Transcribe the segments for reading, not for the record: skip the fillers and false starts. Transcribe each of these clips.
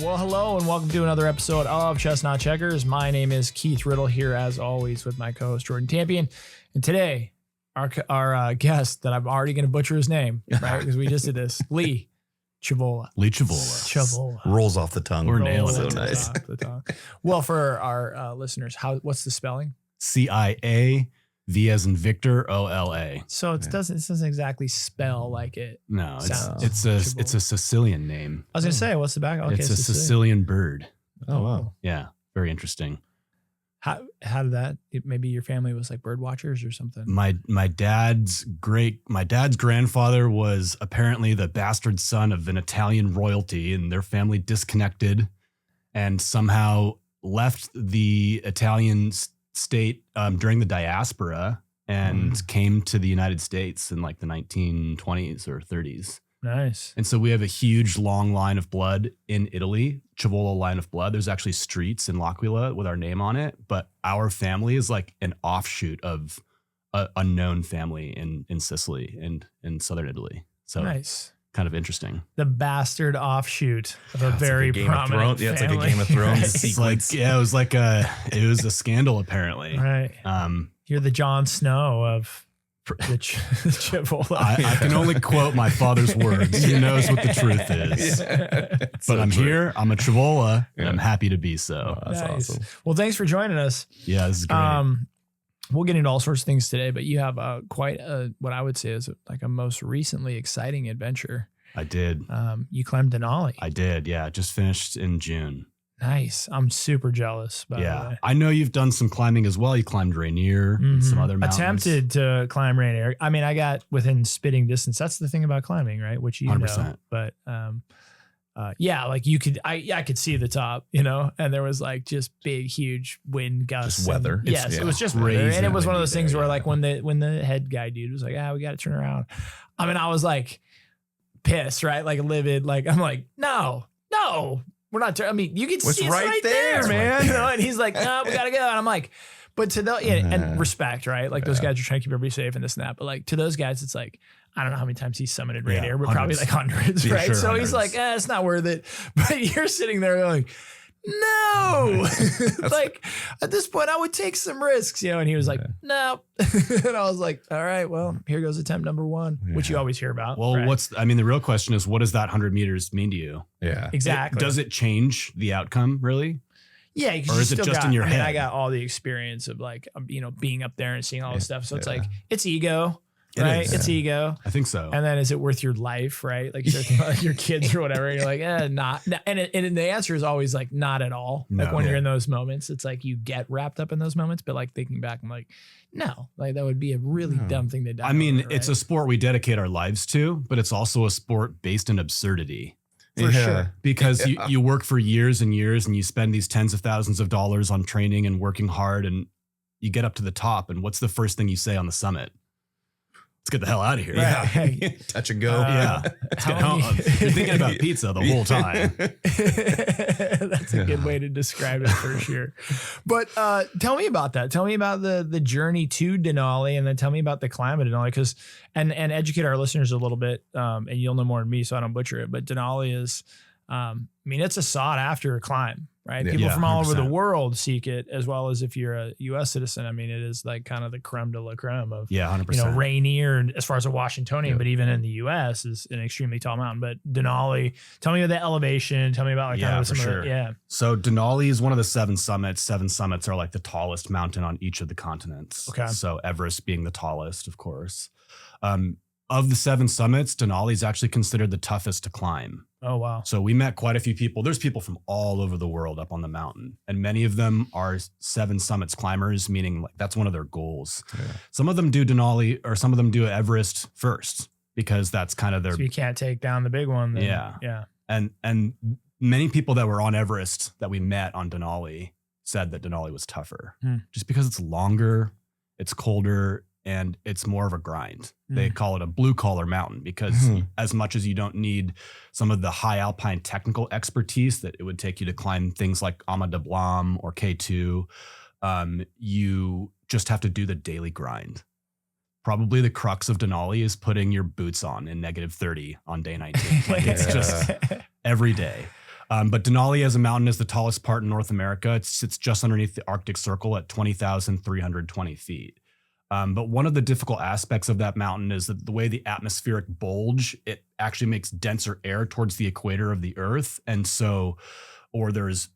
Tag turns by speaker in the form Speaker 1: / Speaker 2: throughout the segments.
Speaker 1: Well, hello and welcome to another episode of Chestnut Checkers. My name is Keith Riddle here as always with my co-host Jordan Tampien. And today our guest that I'm already going to butcher his name, right? Because we just did this, Li Ciavola.
Speaker 2: Li Ciavola.
Speaker 3: Rolls off the tongue.
Speaker 2: We're nailing
Speaker 3: so
Speaker 2: it.
Speaker 3: nice.
Speaker 1: Well, for our listeners, what's the spelling?
Speaker 2: CIA, V as in Victor, OLA.
Speaker 1: So it doesn't exactly spell like it.
Speaker 2: No,
Speaker 1: sounds.
Speaker 2: it's a Sicilian name.
Speaker 1: I was gonna say, what's the back? Okay,
Speaker 2: It's a Sicilian bird.
Speaker 3: Oh, wow.
Speaker 2: Yeah, very interesting.
Speaker 1: How did that? Maybe your family was like bird watchers or something.
Speaker 2: My dad's grandfather was apparently the bastard son of an Italian royalty, and their family disconnected and somehow left the Italian state during the diaspora and came to the United States in like the 1920s or 30s.
Speaker 1: Nice.
Speaker 2: And so we have a huge long line of blood in Italy, Ciavola line of blood. There's actually streets in L'Aquila with our name on it, but our family is like an offshoot of a unknown family in Sicily and in southern Italy. So
Speaker 1: nice.
Speaker 2: Kind of interesting.
Speaker 1: The bastard offshoot of a very prominent family.
Speaker 3: Yeah, it's like a Game of Thrones
Speaker 1: Right.
Speaker 3: sequence.
Speaker 2: It was a scandal apparently.
Speaker 1: Right. You're the Jon Snow of the Ciavola.
Speaker 2: I can only quote my father's words. He knows what the truth is. But I'm here. I'm a Ciavola, and I'm happy to be so.
Speaker 3: Oh, that's
Speaker 1: Nice.
Speaker 3: awesome.
Speaker 1: Well, thanks for joining us.
Speaker 2: Yeah, this is great.
Speaker 1: We'll get into all sorts of things today, but you have quite what I would say is like a most recently exciting adventure.
Speaker 2: I did.
Speaker 1: You climbed Denali.
Speaker 2: I did. Yeah, just finished in June.
Speaker 1: Nice. I'm super jealous. By the way.
Speaker 2: I know you've done some climbing as well. You climbed Rainier and some other mountains.
Speaker 1: Attempted to climb Rainier. I mean, I got within spitting distance. That's the thing about climbing, right? Which you
Speaker 2: 100%.
Speaker 1: know. But yeah, like you could, I could see the top, and there was like just big, huge wind gusts.
Speaker 3: Just weather.
Speaker 1: Yes, it was just weather. And it was one of those things where like when the head guy dude was like, we got to turn around. I mean, I was like pissed, right? Like livid. Like, I'm like, no. We're not. I mean, you can see it's right there, man. And he's like, no, we gotta go. And I'm like, but to the and respect, right? Like those guys are trying to keep everybody safe and this and that. But like to those guys, it's like I don't know how many times he's summited Rainier, but probably like hundreds, right?
Speaker 2: Sure,
Speaker 1: so
Speaker 2: hundreds.
Speaker 1: he's like, it's not worth it. But you're sitting there going, no, like at this point I would take some risks, and he was like, no. And I was like, all right, well, here goes attempt number one, which you always hear about.
Speaker 2: Well,
Speaker 1: right?
Speaker 2: the real question is, what does that 100 meters mean to you?
Speaker 3: Yeah.
Speaker 1: Exactly.
Speaker 2: Does it change the outcome really?
Speaker 1: Yeah,
Speaker 2: or is it just in your head?
Speaker 1: I got all the experience of like, being up there and seeing all this stuff. So it's like, it's ego, right? It's ego.
Speaker 2: I think so.
Speaker 1: And then is it worth your life, right? Like you start thinking about like your kids or whatever. And you're like, not. And the answer is always like, not at all.
Speaker 2: No.
Speaker 1: Like when you're in those moments, it's like you get wrapped up in those moments. But like thinking back, I'm like, no, like that would be a really dumb thing to die.
Speaker 2: I mean,
Speaker 1: over, right?
Speaker 2: it's a sport we dedicate our lives to, but it's also a sport based in absurdity.
Speaker 1: For sure.
Speaker 2: Because you work for years and years and you spend these tens of thousands of dollars on training and working hard, and you get up to the top, and what's the first thing you say on the summit? Let's get the hell out of here.
Speaker 1: Right.
Speaker 3: Yeah. Touch and go.
Speaker 2: Yeah. Let's get home. You're thinking about pizza the whole time.
Speaker 1: That's a good way to describe it for sure. But tell me about that. Tell me about the journey to Denali, and then tell me about the climb at Denali, and educate our listeners a little bit. And you'll know more than me, so I don't butcher it. But Denali is, it's a sought after climb, right?
Speaker 3: Yeah.
Speaker 1: People from all over the
Speaker 2: 100%.
Speaker 1: world seek it, as well as if you're a U.S. citizen. I mean, it is like kind of the creme de la creme of,
Speaker 2: 100%.
Speaker 1: Rainier, as far as a Washingtonian, but even in the U.S. is an extremely tall mountain. But Denali, tell me about the elevation. Tell me about like kind of some of the,
Speaker 2: So Denali is one of the 7 summits. 7 summits are like the tallest mountain on each of the continents.
Speaker 1: Okay.
Speaker 2: So Everest being the tallest, of course. Of the 7 summits, Denali is actually considered the toughest to climb.
Speaker 1: Oh, wow.
Speaker 2: So we met quite a few people. There's people from all over the world up on the mountain, and many of them are 7 summits climbers, meaning like that's one of their goals.
Speaker 3: Yeah.
Speaker 2: Some of them do Denali, or some of them do Everest first, because that's kind of their.
Speaker 1: So you can't take down the big one. Then.
Speaker 2: Yeah.
Speaker 1: Yeah.
Speaker 2: And many people that were on Everest that we met on Denali said that Denali was tougher, just because it's longer, it's colder, and it's more of a grind. They call it a blue collar mountain because as much as you don't need some of the high alpine technical expertise that it would take you to climb things like Ama de Blanc or K2, you just have to do the daily grind. Probably the crux of Denali is putting your boots on in -30 on day 19. Like it's just every day. But Denali as a mountain is the tallest part in North America. It sits just underneath the Arctic Circle at 20,320 feet. But one of the difficult aspects of that mountain is that the way the atmospheric bulge, it actually makes denser air towards the equator of the Earth. And so, or there's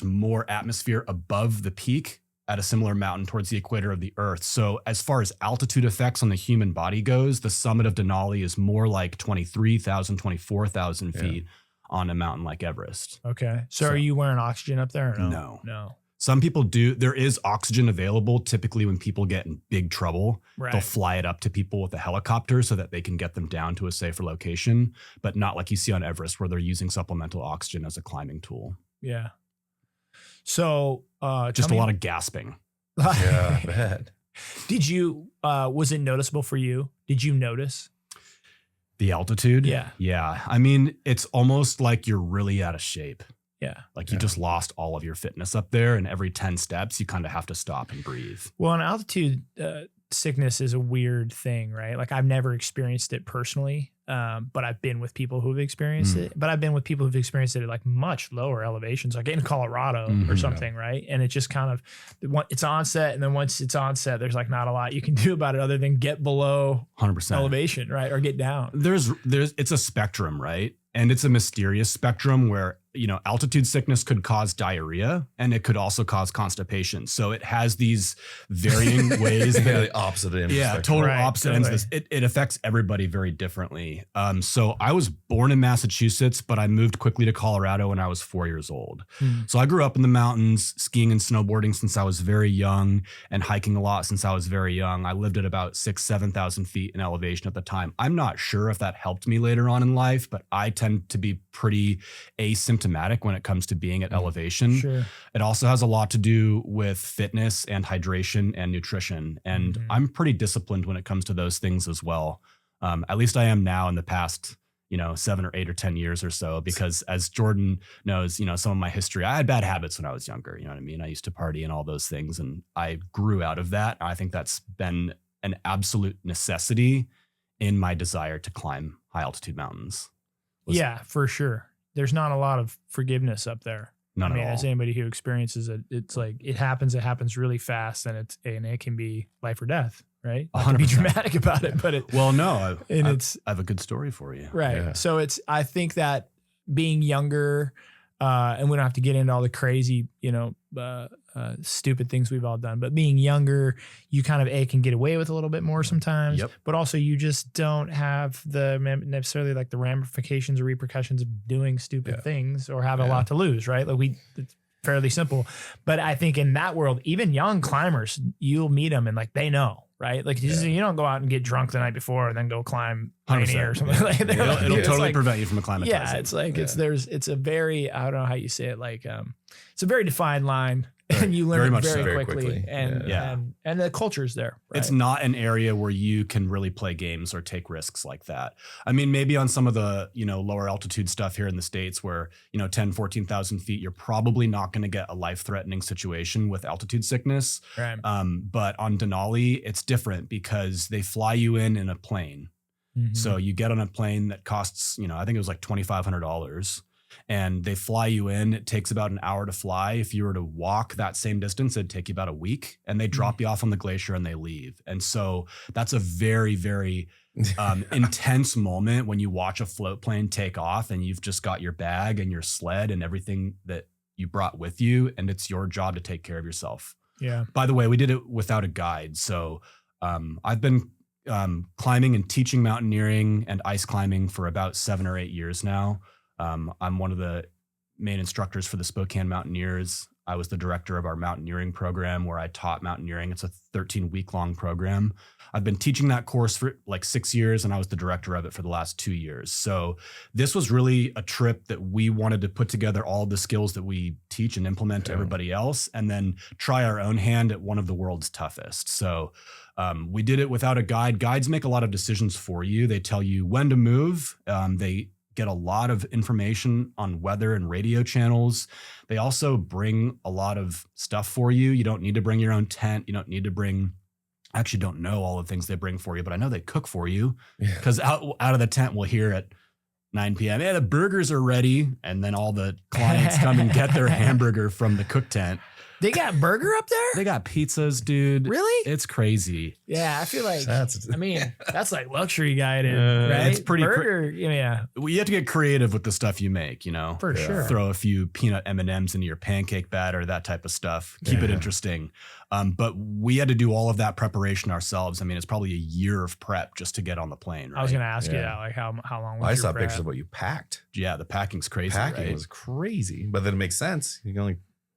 Speaker 2: more atmosphere above the peak at a similar mountain towards the equator of the Earth. So as far as altitude effects on the human body goes, the summit of Denali is more like 23,000, 24,000 feet on a mountain like Everest.
Speaker 1: Okay. So are you wearing oxygen up there? Or
Speaker 2: No.
Speaker 1: No.
Speaker 2: Some people do. There is oxygen available. Typically when people get in big trouble,
Speaker 1: Right.
Speaker 2: they'll fly it up to people with a helicopter so that they can get them down to a safer location, but not like you see on Everest where they're using supplemental oxygen as a climbing tool.
Speaker 1: Yeah. So
Speaker 2: Just a lot of gasping.
Speaker 3: Yeah, I bet.
Speaker 1: Did you, was it noticeable for you? Did you notice?
Speaker 2: The altitude?
Speaker 1: Yeah.
Speaker 2: Yeah. I mean, it's almost like you're really out of shape.
Speaker 1: Yeah.
Speaker 2: Like you just lost all of your fitness up there, and every 10 steps, you kind of have to stop and breathe.
Speaker 1: Well, an altitude sickness is a weird thing, right? Like I've never experienced it personally, but I've been with people who've experienced it. But I've been with people who've experienced it at like much lower elevations, like in Colorado or something, right? And it just kind of, it's onset, and then once it's onset, there's like not a lot you can do about it other than get below
Speaker 2: 100%
Speaker 1: elevation, right? Or get down.
Speaker 2: It's a spectrum, right? And it's a mysterious spectrum where, altitude sickness could cause diarrhea, and it could also cause constipation. So it has these varying ways.
Speaker 3: The opposite end.
Speaker 2: Yeah, total opposite ends. It affects everybody very differently. So I was born in Massachusetts, but I moved quickly to Colorado when I was 4 years old. So I grew up in the mountains, skiing and snowboarding since I was very young, and hiking a lot since I was very young. I lived at about 7,000 feet in elevation at the time. I'm not sure if that helped me later on in life, but I tend to be pretty asymptomatic when it comes to being at elevation.
Speaker 1: Sure.
Speaker 2: It also has a lot to do with fitness and hydration and nutrition. And I'm pretty disciplined when it comes to those things as well. At least I am now in the past, 7 or 8 or 10 years or so, because as Jordan knows, some of my history, I had bad habits when I was younger. You know what I mean? I used to party and all those things, and I grew out of that. I think that's been an absolute necessity in my desire to climb high altitude mountains.
Speaker 1: Yeah, for sure. There's not a lot of forgiveness up there.
Speaker 2: None at all.
Speaker 1: As anybody who experiences it, it's like it happens really fast, and it can be life or death, right? Not to be
Speaker 2: 100%.
Speaker 1: dramatic about it, but
Speaker 2: I
Speaker 1: I
Speaker 2: have a good story for you.
Speaker 1: right.
Speaker 3: Yeah.
Speaker 1: So I think that being younger, and we don't have to get into all the crazy, stupid things we've all done, but being younger, you kind of can get away with a little bit more sometimes,
Speaker 2: Yep.
Speaker 1: but also you just don't have necessarily like the ramifications or repercussions of doing stupid things or have a lot to lose, right? Like it's fairly simple. But I think in that world, even young climbers, you'll meet them and like they know, right? Like you don't go out and get drunk the night before and then go climb Rainier or something like that.
Speaker 2: It'll
Speaker 1: It's
Speaker 2: totally
Speaker 1: like,
Speaker 2: prevent you from acclimatizing.
Speaker 1: yeah, it's like it's a very, I don't know how you say it, like it's a very defined line, and you learn
Speaker 2: Very
Speaker 1: it
Speaker 2: much
Speaker 1: very,
Speaker 2: so.
Speaker 3: Very
Speaker 1: quickly,
Speaker 3: quickly.
Speaker 1: and
Speaker 2: Yeah.
Speaker 1: and the culture's there. Right?
Speaker 2: It's not an area where you can really play games or take risks like that. I mean, maybe on some of the, lower altitude stuff here in the States where, 10, 14,000 feet, you're probably not going to get a life-threatening situation with altitude sickness.
Speaker 1: right.
Speaker 2: But on Denali, it's different because they fly you in a plane.
Speaker 1: Mhm.
Speaker 2: So you get on a plane that costs, I think it was like $2,500. And they fly you in. It takes about an hour to fly. If you were to walk that same distance, it'd take you about a week. And they drop you off on the glacier and they leave. And so that's a very, very intense moment when you watch a float plane take off and you've just got your bag and your sled and everything that you brought with you. And it's your job to take care of yourself.
Speaker 1: Yeah.
Speaker 2: By the way, we did it without a guide. So I've been climbing and teaching mountaineering and ice climbing for about 7 or 8 years now. I'm one of the main instructors for the Spokane Mountaineers. I was the director of our mountaineering program where I taught mountaineering. It's a 13-week-long program. I've been teaching that course for like 6 years, and I was the director of it for the last 2 years. So this was really a trip that we wanted to put together all the skills that we teach and implement to everybody else, and then try our own hand at one of the world's toughest. So we did it without a guide. Guides make a lot of decisions for you. They tell you when to move. They get a lot of information on weather and radio channels. They also bring a lot of stuff for you. You don't need to bring your own tent. You don't need to bring, I actually don't know all the things they bring for you, but I know they cook for you because out of the tent, we'll hear at 9 p.m. Yeah, the burgers are ready. And then all the clients come and get their hamburger from the cook tent.
Speaker 1: They got burger up there?
Speaker 2: They got pizzas, dude.
Speaker 1: Really?
Speaker 2: It's crazy.
Speaker 1: Yeah, I feel like that's like luxury guided,
Speaker 2: right?
Speaker 1: It's
Speaker 2: pretty
Speaker 1: burger. Yeah.
Speaker 2: Well, you have to get creative with the stuff you make, you know?
Speaker 1: For sure.
Speaker 2: Throw a few peanut M&Ms into your pancake batter, that type of stuff. Keep it interesting. But we had to do all of that preparation ourselves. I mean, it's probably a year of prep just to get on the plane, right?
Speaker 1: I was going to ask you that, like how long was
Speaker 3: I
Speaker 1: your
Speaker 3: saw
Speaker 1: prep?
Speaker 3: pictures of what you packed.
Speaker 2: Yeah, the packing's crazy,
Speaker 3: Packing
Speaker 2: right?
Speaker 3: was crazy. But then it makes sense.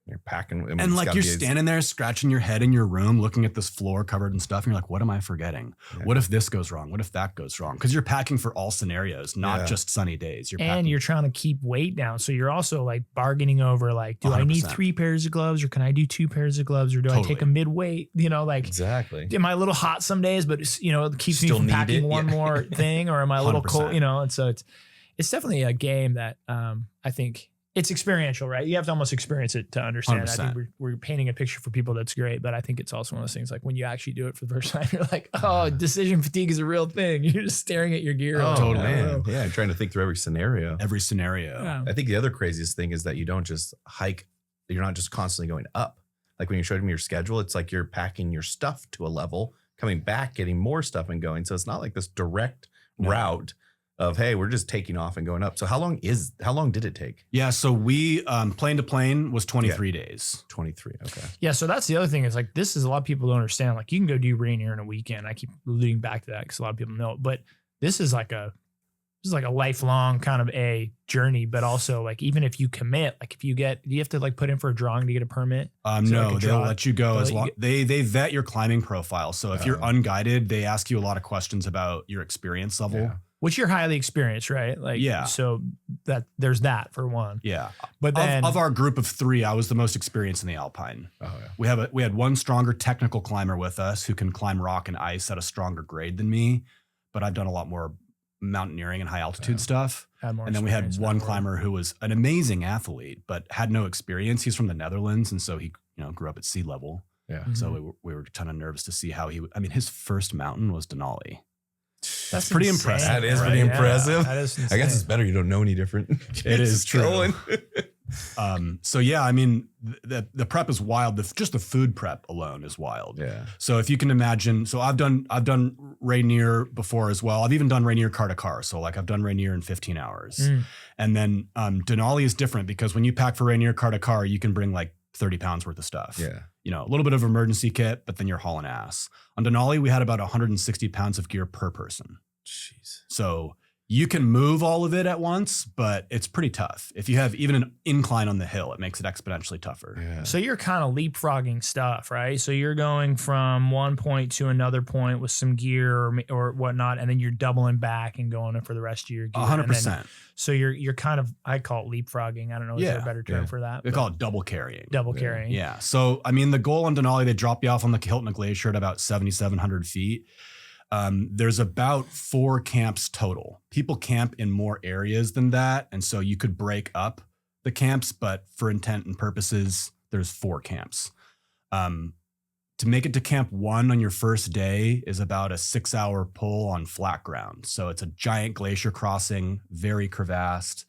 Speaker 3: You're packing. I mean,
Speaker 2: and like you're standing there scratching your head in your room, looking at this floor covered in stuff. And you're like, what am I forgetting? Yeah. What if this goes wrong? What if that goes wrong? Because you're packing for all scenarios, not just sunny days.
Speaker 1: You're trying to keep weight down. So you're also like bargaining over like, do 100%. I need 3 pairs of gloves or can I do 2 pairs of gloves or do I take a midweight? You know, like
Speaker 3: exactly.
Speaker 1: Am I a little hot some days, but it keeps me from packing one more thing, or am I a little cold? You know, and so it's definitely a game that I think. It's experiential, right? You have to almost experience it to understand.
Speaker 2: 100%.
Speaker 1: I think we're painting a picture for people that's great, but I think it's also one of those things like when you actually do it for the first time, you're like, oh, decision fatigue is a real thing. You're just staring at your gear.
Speaker 3: Oh, totally. Man. Yeah, trying to think through every scenario.
Speaker 1: Yeah.
Speaker 3: I think the other craziest thing is that you don't just hike. You're not just constantly going up. Like when you showed me your schedule, it's like you're packing your stuff to a level, coming back, getting more stuff and going. So it's not like this direct route of, hey, we're just taking off and going up. So how long did it take?
Speaker 2: Yeah. So we, plane to plane was 23 days.
Speaker 3: 23. Okay.
Speaker 1: Yeah. So that's the other thing is like, this is a lot of people don't understand. Like you can go do Rainier in a weekend. I keep alluding back to that because a lot of people know it, but this is like a lifelong kind of a journey, but also like, even if you commit, like if you do you have to like put in for a drawing to get a permit?
Speaker 2: No, like they'll let you go as long. They vet your climbing profile. So if you're unguided, they ask you a lot of questions about your experience level.
Speaker 1: Yeah. Which you're highly experienced, right? Like,
Speaker 2: yeah.
Speaker 1: So that there's that for one.
Speaker 2: Yeah.
Speaker 1: But then
Speaker 2: of our group of 3, I was the most experienced in the Alpine.
Speaker 3: Oh yeah.
Speaker 2: We had one stronger technical climber with us who can climb rock and ice at a stronger grade than me, but I've done a lot more mountaineering and high altitude stuff. And then we had one climber who was an amazing athlete, but had no experience. He's from the Netherlands, and so he grew up at sea level.
Speaker 3: Yeah.
Speaker 1: Mm-hmm.
Speaker 2: So we were kind of nervous to see how his first mountain was Denali.
Speaker 1: That's
Speaker 2: pretty
Speaker 1: insane.
Speaker 2: impressive.
Speaker 3: That is pretty impressive.
Speaker 1: That is insane.
Speaker 3: I guess it's better you don't know any different.
Speaker 2: It is true. So yeah, I mean, the prep is wild. Just the food prep alone is wild.
Speaker 3: Yeah.
Speaker 2: So if you can imagine, so I've done Rainier before as well. I've even done Rainier car to car. So like I've done Rainier in 15 hours. And then Denali is different because when you pack for Rainier car to car, you can bring like 30 pounds worth of stuff.
Speaker 3: Yeah.
Speaker 2: A little bit of emergency kit, but then you're hauling ass. On Denali, we had about 160 pounds of gear per person.
Speaker 3: Jeez.
Speaker 2: So you can move all of it at once, but it's pretty tough. If you have even an incline on the hill, it makes it exponentially tougher.
Speaker 3: Yeah.
Speaker 1: So you're kind of leapfrogging stuff, right? So you're going from one point to another point with some gear or whatnot, and then you're doubling back and going for the rest of your gear.
Speaker 2: 100%.
Speaker 1: So you're kind of, I call it leapfrogging. I don't know, is there a better term for that?
Speaker 2: They call it double carrying.
Speaker 1: Double carrying.
Speaker 2: Yeah. So, I mean, the goal on Denali, they drop you off on the Hilton Glacier at about 7,700 feet. There's about 4 camps total. People camp in more areas than that. And so you could break up the camps, but for intent and purposes, there's 4 camps. To make it to camp 1 on your first day is about a 6-hour pull on flat ground. So it's a giant glacier crossing, very crevassed,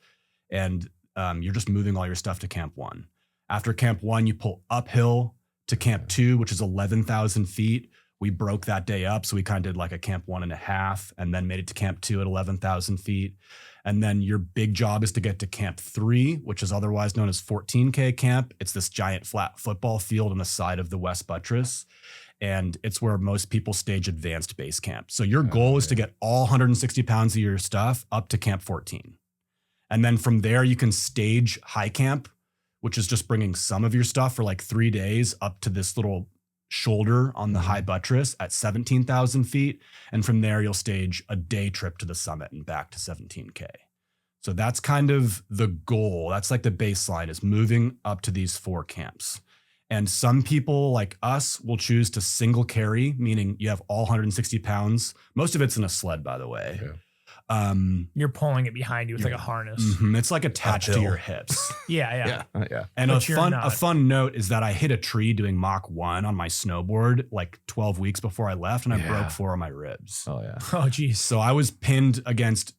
Speaker 2: and you're just moving all your stuff to camp 1. After camp 1, you pull uphill to camp 2, which is 11,000 feet. We broke that day up. So we kind of did like a camp 1.5 and then made it to camp 2 at 11,000 feet. And then your big job is to get to camp 3, which is otherwise known as 14K camp. It's this giant flat football field on the side of the West Buttress. And it's where most people stage advanced base camp. So your goal is to get all 160 pounds of your stuff up to camp 14. And then from there, you can stage high camp, which is just bringing some of your stuff for like 3 days up to this little shoulder on the high buttress at 17,000 feet. And from there, you'll stage a day trip to the summit and back to 17K. So that's kind of the goal. That's like the baseline, is moving up to these 4 camps. And some people like us will choose to single carry, meaning you have all 160 pounds. Most of it's in a sled, by the way.
Speaker 3: Yeah.
Speaker 1: You're pulling it behind you with like a harness.
Speaker 2: It's like attached to your hips.
Speaker 1: Yeah.
Speaker 2: And a fun note is that I hit a tree doing Mach 1 on my snowboard like 12 weeks before I left, and I broke 4 of my ribs.
Speaker 3: Oh yeah.
Speaker 1: Oh geez.
Speaker 2: So I was pinned against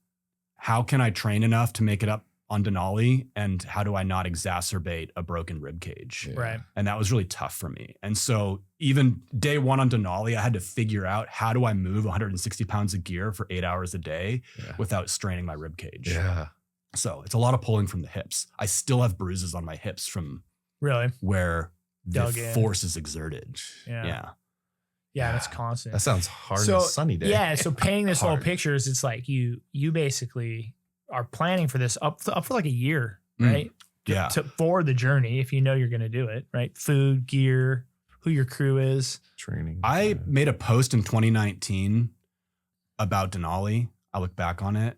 Speaker 2: how can I train enough to make it up on Denali, and how do I not exacerbate a broken rib cage?
Speaker 3: Yeah.
Speaker 1: Right.
Speaker 2: And that was really tough for me. And so even day one on Denali, I had to figure out, how do I move 160 pounds of gear for 8 hours a day without straining my rib cage?
Speaker 3: Yeah.
Speaker 2: So it's a lot of pulling from the hips. I still have bruises on my hips from
Speaker 1: Really
Speaker 2: where the
Speaker 1: Dug in.
Speaker 2: force is exerted.
Speaker 1: Yeah. Yeah, that's constant.
Speaker 3: That sounds hard
Speaker 1: So,
Speaker 3: on a sunny day.
Speaker 1: Yeah, so painting this whole
Speaker 3: Hard.
Speaker 1: picture is, it's like you basically are planning for this up for like a year,
Speaker 2: Mm.
Speaker 1: right?
Speaker 2: Yeah.
Speaker 1: For the journey, if you know you're going to do it, right? Food, gear, who your crew is.
Speaker 3: Training.
Speaker 2: I made a post in 2019 about Denali. I look back on it,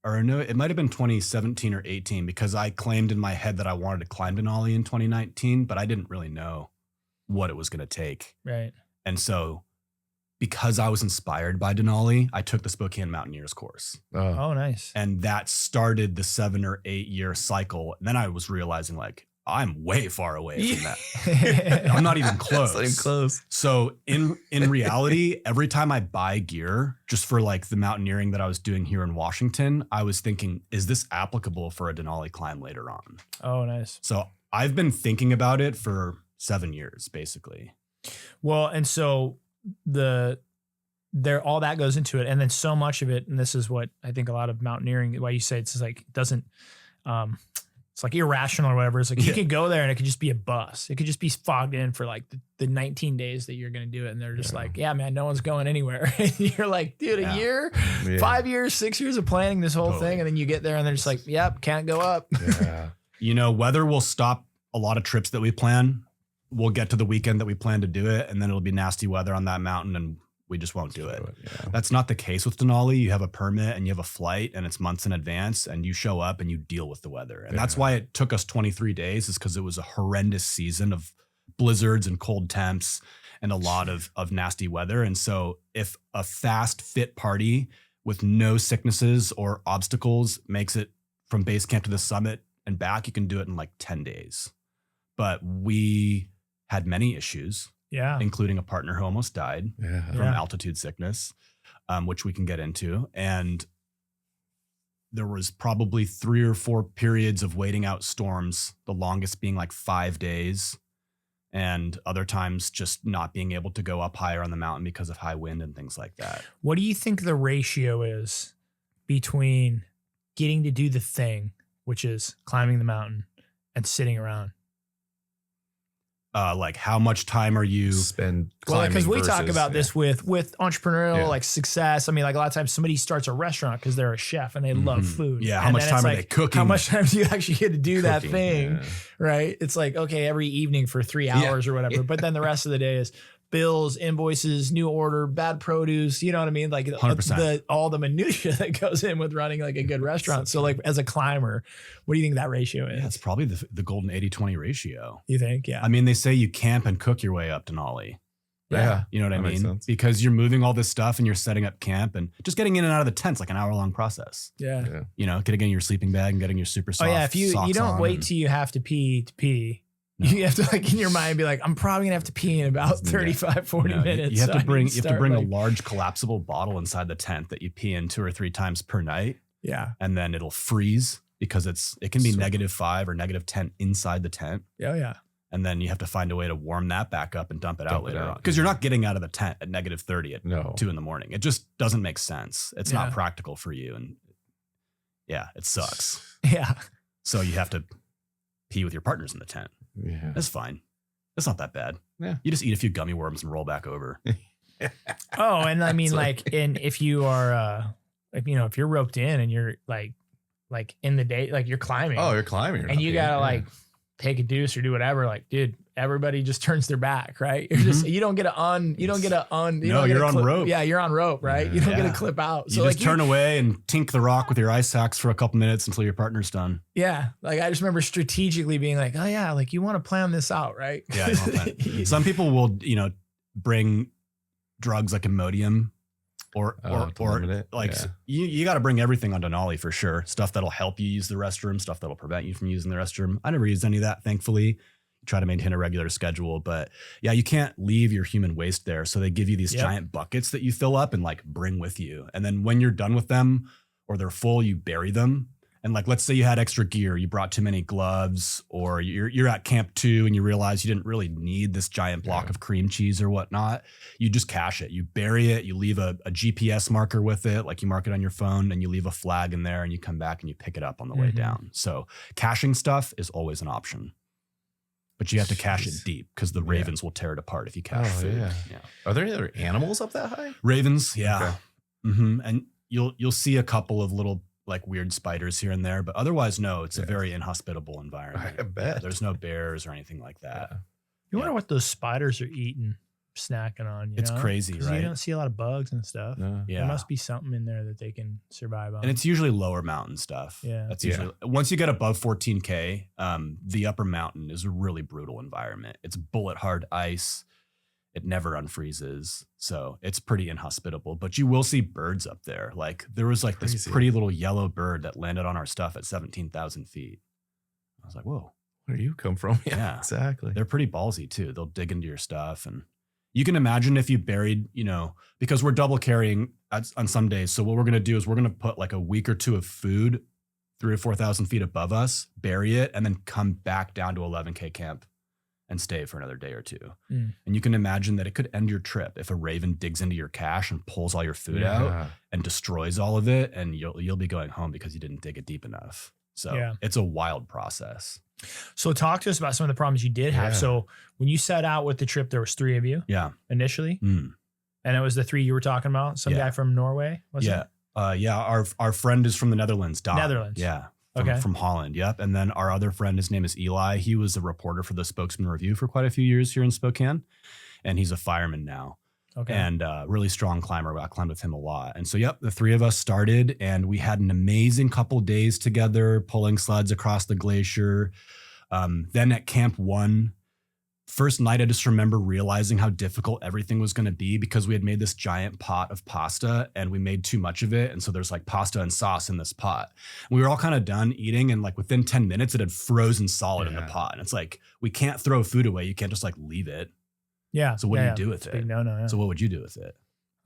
Speaker 2: or no, it might have been 2017 or 18, because I claimed in my head that I wanted to climb Denali in 2019, but I didn't really know what it was going to take.
Speaker 1: Right.
Speaker 2: And so because I was inspired by Denali, I took the Spokane Mountaineers course.
Speaker 1: Oh, nice.
Speaker 2: And that started the 7 or 8 year cycle. And then I was realizing, like, I'm way far away from that. I'm not even close.
Speaker 3: Not even close.
Speaker 2: So in reality, every time I buy gear, just for like the mountaineering that I was doing here in Washington, I was thinking, is this applicable for a Denali climb later on?
Speaker 1: Oh, nice.
Speaker 2: So I've been thinking about it for 7 years, basically.
Speaker 1: Well, and so all that goes into it, and then so much of it, and this is what I think a lot of mountaineering, why you say it's like it doesn't, it's like irrational or whatever. It's like you can go there and it could just be a bus. It could just be fogged in for like the 19 days that you're going to do it, and they're just like, yeah, man, no one's going anywhere. And you're like, dude, a year, 5 years, 6 years of planning this whole thing, and then you get there and they're just like, yep, can't go up.
Speaker 3: Yeah.
Speaker 2: You know, weather will stop a lot of trips that we plan. We'll get to the weekend that we plan to do it, and then it'll be nasty weather on that mountain, and we just won't do it.
Speaker 3: Yeah.
Speaker 2: That's not the case with Denali. You have a permit and you have a flight, and it's months in advance, and you show up and you deal with the weather. And that's why it took us 23 days, is because it was a horrendous season of blizzards and cold temps and a lot of nasty weather. And so if a fast, fit party with no sicknesses or obstacles makes it from base camp to the summit and back, you can do it in like 10 days. But we had many issues, including a partner who almost died from altitude sickness, which we can get into. And there was probably 3 or 4 periods of waiting out storms, the longest being like 5 days, and other times just not being able to go up higher on the mountain because of high wind and things like that.
Speaker 1: What do you think the ratio is between getting to do the thing, which is climbing the mountain, and sitting around?
Speaker 2: Like how much time are you
Speaker 3: spend
Speaker 1: well,
Speaker 3: climbing?
Speaker 1: because we
Speaker 3: versus,
Speaker 1: talk about this with entrepreneurial like success. I mean, like a lot of times somebody starts a restaurant because they're a chef and they love food.
Speaker 2: Yeah.
Speaker 1: And
Speaker 2: How much
Speaker 1: then
Speaker 2: time
Speaker 1: it's
Speaker 2: are
Speaker 1: like,
Speaker 2: they cooking?
Speaker 1: How much time do you actually get to do that
Speaker 3: Cooking,
Speaker 1: thing?
Speaker 3: yeah.
Speaker 1: Right. It's like, okay, every evening for 3 hours or whatever. But then the rest of the day is bills, invoices, new order, bad produce. You know what I mean? Like
Speaker 2: 100%.
Speaker 1: all the minutia that goes in with running like a good restaurant. So like as a climber, what do you think that ratio is?
Speaker 2: Yeah, it's probably the golden 80-20 ratio.
Speaker 1: You think? Yeah.
Speaker 2: I mean, they say you camp and cook your way up Denali.
Speaker 3: Yeah.
Speaker 2: You know what I
Speaker 3: That makes
Speaker 2: mean?
Speaker 3: sense.
Speaker 2: Because you're moving all this stuff and you're setting up camp, and just getting in and out of the tent's like an hour-long process.
Speaker 1: Yeah.
Speaker 2: You know, getting your sleeping bag and getting your super soft
Speaker 1: Oh yeah. If you
Speaker 2: socks
Speaker 1: don't
Speaker 2: on
Speaker 1: wait
Speaker 2: and-
Speaker 1: till you have to pee.
Speaker 2: No.
Speaker 1: You have to like in your mind be like, I'm probably gonna have to pee in about 35, 40
Speaker 2: No,
Speaker 1: minutes.
Speaker 2: You have
Speaker 1: So
Speaker 2: to
Speaker 1: I
Speaker 2: bring
Speaker 1: need
Speaker 2: you have to
Speaker 1: start,
Speaker 2: bring a
Speaker 1: like-
Speaker 2: large collapsible bottle inside the tent that you pee in 2 or 3 times per night,
Speaker 1: Yeah.
Speaker 2: and then it'll freeze because it can be -5 or -10 inside the tent.
Speaker 1: Oh yeah.
Speaker 2: And then you have to find a way to warm that back up and dump it out
Speaker 3: Dump it
Speaker 2: later
Speaker 3: out,
Speaker 2: on. Because you're not getting out of the tent at -30 at
Speaker 3: No.
Speaker 2: 2 a.m. It just doesn't make sense. It's
Speaker 1: Yeah.
Speaker 2: not practical for you. And yeah, it sucks.
Speaker 1: Yeah.
Speaker 2: So you have to pee with your partners in the tent.
Speaker 3: Yeah.
Speaker 2: That's fine. It's not that bad.
Speaker 3: Yeah.
Speaker 2: You just eat a few gummy worms and roll back over.
Speaker 1: Oh, and I mean,
Speaker 3: That's
Speaker 1: like, and if you are, if you're roped in and you're like in the day, like you're climbing,
Speaker 3: Oh, you're climbing.
Speaker 1: and you gotta like take a deuce or do whatever, like, dude, everybody just turns their back, right? You're just, you don't get to
Speaker 2: No, you're on rope.
Speaker 1: Yeah, you're on rope, right? You don't get
Speaker 2: Yeah.
Speaker 1: to clip out.
Speaker 2: You
Speaker 1: So
Speaker 2: just
Speaker 1: like,
Speaker 2: turn away and tink the rock with your ice axe for a couple minutes until your partner's done.
Speaker 1: yeah, like I just remember strategically being like, oh yeah, like you want to plan this out, right?
Speaker 2: Yeah, I want that. Some people will, bring drugs like Imodium or
Speaker 3: to limit it.
Speaker 2: like
Speaker 3: Yeah.
Speaker 2: you got to bring everything on Denali for sure. Stuff that'll help you use the restroom, stuff that'll prevent you from using the restroom. I never used any of that, thankfully. Try to maintain a regular schedule, but yeah, you can't leave your human waste there. So they give you these giant buckets that you fill up and like bring with you. And then when you're done with them, or they're full, you bury them. And like, let's say you had extra gear, you brought too many gloves, or you're at camp 2 and you realize you didn't really need this giant block of cream cheese or whatnot. You just cache it. You bury it. You leave a GPS marker with it, like you mark it on your phone, and you leave a flag in there, and you come back and you pick it up on the way down. So caching stuff is always an option, but you have to cache it deep because the ravens will tear it apart if you cache food. Yeah.
Speaker 3: Are there any other animals up that high?
Speaker 2: Ravens, yeah. Okay. And you'll see a couple of little like weird spiders here and there, but otherwise, no, it's a very inhospitable environment.
Speaker 3: I bet.
Speaker 2: There's no bears or anything like that.
Speaker 1: You wonder what those spiders are eating, snacking on.
Speaker 2: It's crazy, right?
Speaker 1: You don't see a lot of bugs and stuff.
Speaker 3: No.
Speaker 1: There must be something in there that they can survive on.
Speaker 2: And it's usually lower mountain stuff.
Speaker 1: Yeah.
Speaker 2: That's usually, once you get above 14K, the upper mountain is a really brutal environment. It's bullet hard ice. It never unfreezes. So it's pretty inhospitable, but you will see birds up there. Like there was like this pretty little yellow bird that landed on our stuff at 17,000 feet. I was like, whoa,
Speaker 3: where do you come from?
Speaker 2: Yeah,
Speaker 3: exactly.
Speaker 2: They're pretty ballsy too. They'll dig into your stuff. And you can imagine if you buried, because we're double carrying on some days. So what we're going to do is we're going to put like a week or two of food 3,000 or 4,000 feet above us, bury it, and then come back down to 11K camp and stay for another day or two. And you can imagine that it could end your trip if a raven digs into your cache and pulls all your food out and destroys all of it, and you'll be going home because you didn't dig it deep enough. So it's a wild process.
Speaker 1: So talk to us about some of the problems you did have. So when you set out with the trip, there was 3 of you initially. And it was the 3 you were talking about, some guy from Norway, was it?
Speaker 2: Our friend is from the Netherlands, Dom.
Speaker 1: Netherlands.
Speaker 2: Yeah. From Holland. Yep. And then our other friend, his name is Eli. He was a reporter for the Spokesman Review for quite a few years here in Spokane. And he's a fireman now. Okay. And really strong climber. I climbed with him a lot. And so, the 3 of us started, and we had an amazing couple days together, pulling sleds across the glacier. Then at Camp 1, first night, I just remember realizing how difficult everything was going to be because we had made this giant pot of pasta and we made too much of it. And so there's like pasta and sauce in this pot. We were all kind of done eating, and like within 10 minutes, it had frozen solid in the pot. And it's like, we can't throw food away. You can't just like leave it.
Speaker 1: Yeah.
Speaker 2: So what do you do with it?
Speaker 1: No. Yeah.
Speaker 2: So what would you do with it?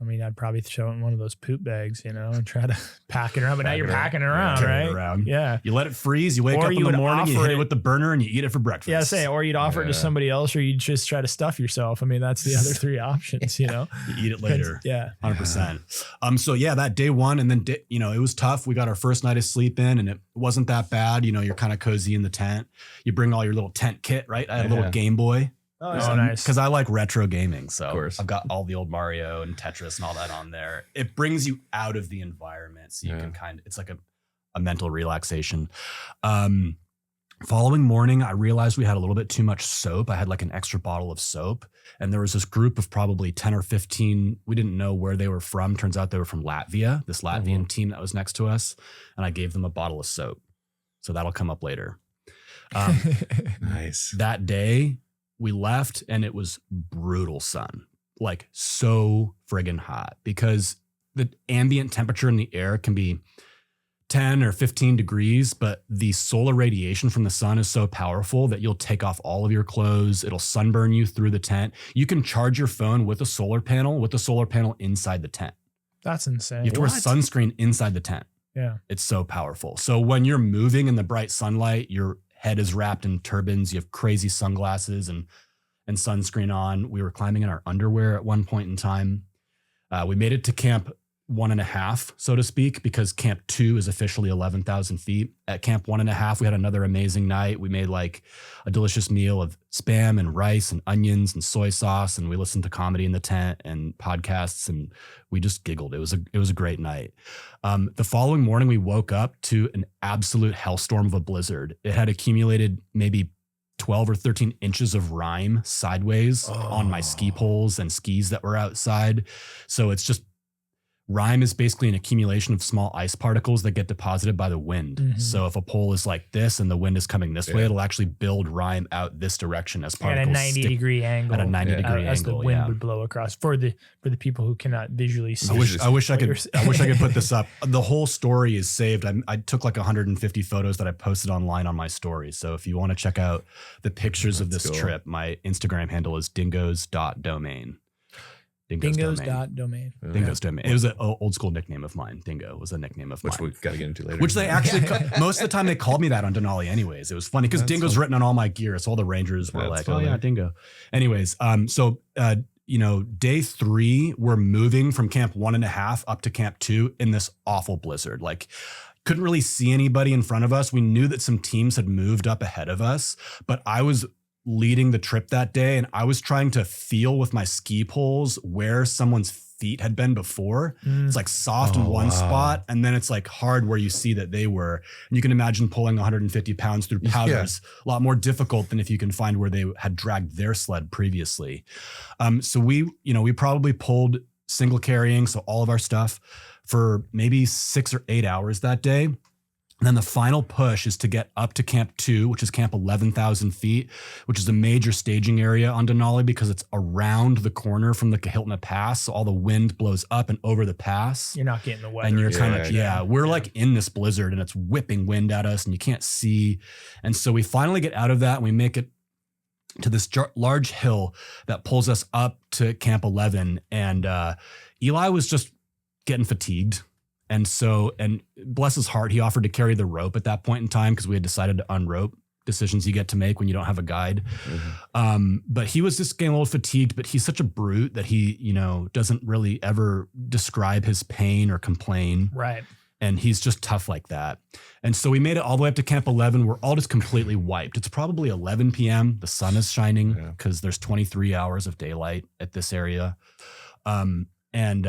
Speaker 1: I mean, I'd probably throw it in one of those poop bags, and try to pack it around. But now you're packing it around, right? Yeah.
Speaker 2: You let it freeze. You wake up in the morning, you hit it with the burner, and you eat it for breakfast.
Speaker 1: Yeah, or you'd offer it to somebody else, or you'd just try to stuff yourself. I mean, that's the other 3 options, You
Speaker 2: eat it later.
Speaker 1: 100%.
Speaker 2: So that day 1, and then, it was tough. We got our first night of sleep in, and it wasn't that bad. You're kind of cozy in the tent. You bring all your little tent kit, right? I had a little Game Boy.
Speaker 1: Oh, nice.
Speaker 2: Because I like retro gaming. So I've got all the old Mario and Tetris and all that on there. It brings you out of the environment. So you can it's like a mental relaxation. Following morning, I realized we had a little bit too much soap. I had like an extra bottle of soap. And there was this group of probably 10 or 15. We didn't know where they were from. Turns out they were from Latvia, this Latvian team that was next to us. And I gave them a bottle of soap. So that'll come up later.
Speaker 3: Nice.
Speaker 2: That day, we left, and it was brutal sun, like so friggin' hot, because the ambient temperature in the air can be 10 or 15 degrees, but the solar radiation from the sun is so powerful that you'll take off all of your clothes. It'll sunburn you through the tent. You can charge your phone with a solar panel inside the tent.
Speaker 1: That's insane.
Speaker 2: You have to wear sunscreen inside the tent.
Speaker 1: Yeah.
Speaker 2: It's so powerful. So when you're moving in the bright sunlight, you're head is wrapped in turbans. You have crazy sunglasses and sunscreen on. We were climbing in our underwear at one point in time. We made it to camp 1.5, so to speak, because camp 2 is officially 11,000 feet. At camp 1.5, we had another amazing night. We made like a delicious meal of Spam and rice and onions and soy sauce. And we listened to comedy in the tent and podcasts, and we just giggled. It was a great night. The following morning, we woke up to an absolute hellstorm of a blizzard. It had accumulated maybe 12 or 13 inches of rime sideways on my ski poles and skis that were outside. So it's just, rime is basically an accumulation of small ice particles that get deposited by the wind. Mm-hmm. So if a pole is like this and the wind is coming this way, it'll actually build rime out this direction as particles
Speaker 1: at a 90-degree angle.
Speaker 2: At a 90-degree angle,
Speaker 1: as the wind would blow across. For the people who cannot visually see.
Speaker 2: I wish I could put this up. The whole story is saved. I took like 150 photos that I posted online on my story. So if you want to check out the pictures of this trip, my Instagram handle is dingoes.domain.
Speaker 1: Dingo's domain.
Speaker 2: Dingo's domain. It was an old school nickname of mine. Dingo was a nickname of mine.
Speaker 3: Which we've got to get into later.
Speaker 2: Which they actually, most of the time they called me that on Denali anyways. It was funny because Dingo's written on all my gear. So all the Rangers were like, oh yeah, Dingo. Anyways, day 3, we're moving from camp 1.5 up to camp 2 in this awful blizzard. Like, couldn't really see anybody in front of us. We knew that some teams had moved up ahead of us, but I was leading the trip that day and I was trying to feel with my ski poles where someone's feet had been before. It's like soft in one spot and then it's like hard where you see that they were. And you can imagine pulling 150 pounds through powders, a lot more difficult than if you can find where they had dragged their sled previously. So we probably pulled single carrying, so all of our stuff for maybe 6 or 8 hours that day. And then the final push is to get up to Camp 2, which is Camp 11,000 feet, which is a major staging area on Denali because it's around the corner from the Kahiltna Pass. So all the wind blows up and over the pass.
Speaker 1: You're not getting the weather.
Speaker 2: And you're kind of, we're like in this blizzard and it's whipping wind at us and you can't see. And so we finally get out of that and we make it to this large hill that pulls us up to Camp 11. And Eli was just getting fatigued. And so, and bless his heart, he offered to carry the rope at that point in time because we had decided to unrope, decisions you get to make when you don't have a guide. But he was just getting a little fatigued, but he's such a brute that he, doesn't really ever describe his pain or complain.
Speaker 1: Right.
Speaker 2: And he's just tough like that. And so we made it all the way up to Camp 11. We're all just completely wiped. It's probably 11 p.m. The sun is shining because there's 23 hours of daylight at this area. And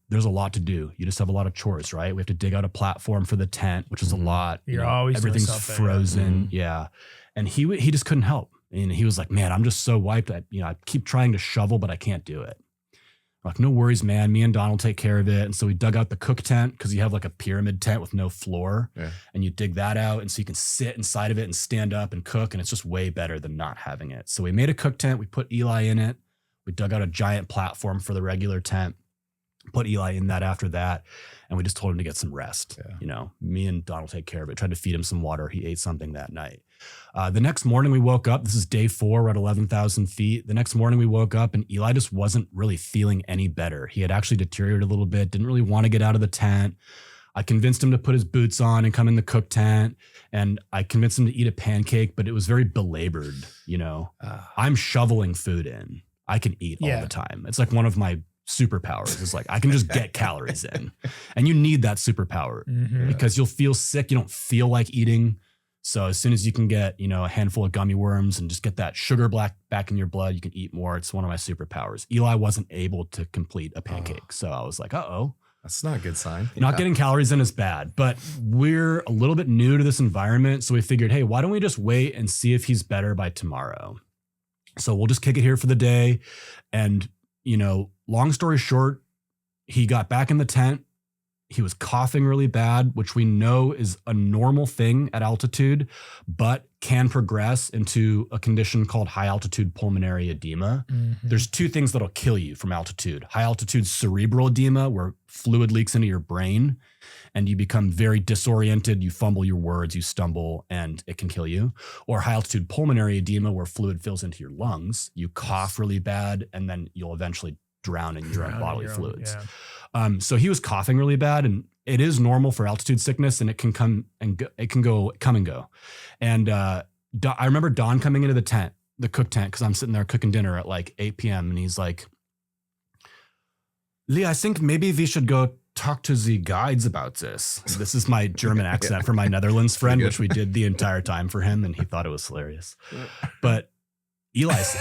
Speaker 2: there's a lot to do. You just have a lot of chores, right? We have to dig out a platform for the tent, which is a lot.
Speaker 1: You're always
Speaker 2: everything's frozen. Yeah. And he just couldn't help. And he was like, man, I'm just so wiped. I keep trying to shovel, but I can't do it. I'm like, no worries, man. Me and Don will take care of it. And so we dug out the cook tent because you have like a pyramid tent with no floor. Yeah. And you dig that out. And so you can sit inside of it and stand up and cook. And it's just way better than not having it. So we made a cook tent. We put Eli in it. We dug out a giant platform for the regular tent. Put Eli in that after that. And we just told him to get some rest. Yeah. Me and Don will take care of it. Tried to feed him some water. He ate something that night. The next morning we woke up. This is day 4. We're at 11,000 feet. The next morning we woke up and Eli just wasn't really feeling any better. He had actually deteriorated a little bit. Didn't really want to get out of the tent. I convinced him to put his boots on and come in the cook tent. And I convinced him to eat a pancake, but it was very belabored. I'm shoveling food in. I can eat all the time. It's like one of my superpowers is like I can just get calories in, and you need that superpower because you'll feel sick. You don't feel like eating. So as soon as you can get, a handful of gummy worms and just get that sugar back in your blood, you can eat more. It's one of my superpowers. Eli wasn't able to complete a pancake. So I was like,
Speaker 3: that's not a good sign.
Speaker 2: Not getting calories in is bad, but we're a little bit new to this environment. So we figured, hey, why don't we just wait and see if he's better by tomorrow? So we'll just kick it here for the day. And long story short, he got back in the tent. He was coughing really bad, which we know is a normal thing at altitude, but can progress into a condition called high altitude pulmonary edema. There's 2 things that'll kill you from altitude. High altitude cerebral edema, where fluid leaks into your brain and you become very disoriented. You fumble your words, you stumble, and it can kill you. Or high altitude pulmonary edema, where fluid fills into your lungs. You cough really bad, and then you'll eventually drown in your own bodily fluids. So he was coughing really bad, and it is normal for altitude sickness, and it can come and go. It can come and go. And I remember Don coming into the cook tent, because I'm sitting there cooking dinner at like 8 p.m. and he's like, Lee, I think maybe we should go talk to the guides about this. This is my German accent for my Netherlands friend, which we did the entire time for him, and he thought it was hilarious. But Eli's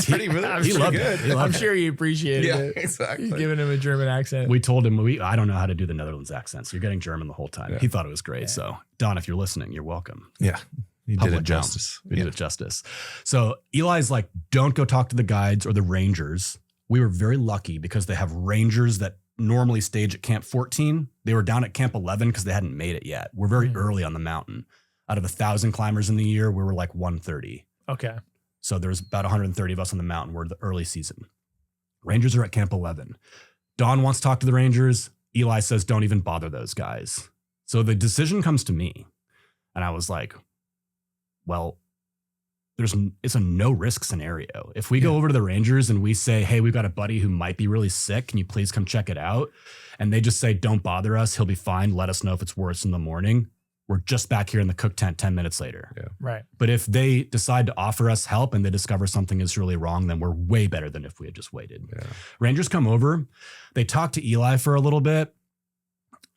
Speaker 3: he loved it.
Speaker 1: I'm sure he appreciated it.
Speaker 3: Exactly.
Speaker 1: He's giving him a German accent.
Speaker 2: We told him I don't know how to do the Netherlands accent, so you're getting German the whole time. He thought it was great. So Don, if you're listening, you're welcome.
Speaker 3: Yeah. You did it justice.
Speaker 2: We did it justice. So Eli's like, don't go talk to the guides or the rangers. We were very lucky because they have rangers that normally stage at Camp 14. They were down at Camp 11 because they hadn't made it yet. We're very early on the mountain. Out of 1,000 climbers in the year, we were like 130.
Speaker 1: Okay.
Speaker 2: So there's about 130 of us on the mountain. We're the early season. Rangers are at Camp 11. Don wants to talk to the rangers. Eli says, don't even bother those guys. So the decision comes to me. And I was like, well, it's a no risk scenario. If we go over to the Rangers and we say, hey, we've got a buddy who might be really sick, can you please come check it out? And they just say, don't bother us, he'll be fine, let us know if it's worse in the morning. We're just back here in the cook tent 10 minutes later.
Speaker 3: Yeah.
Speaker 1: Right.
Speaker 2: But if they decide to offer us help and they discover something is really wrong, then we're way better than if we had just waited.
Speaker 3: Yeah.
Speaker 2: Rangers come over, they talk to Eli for a little bit,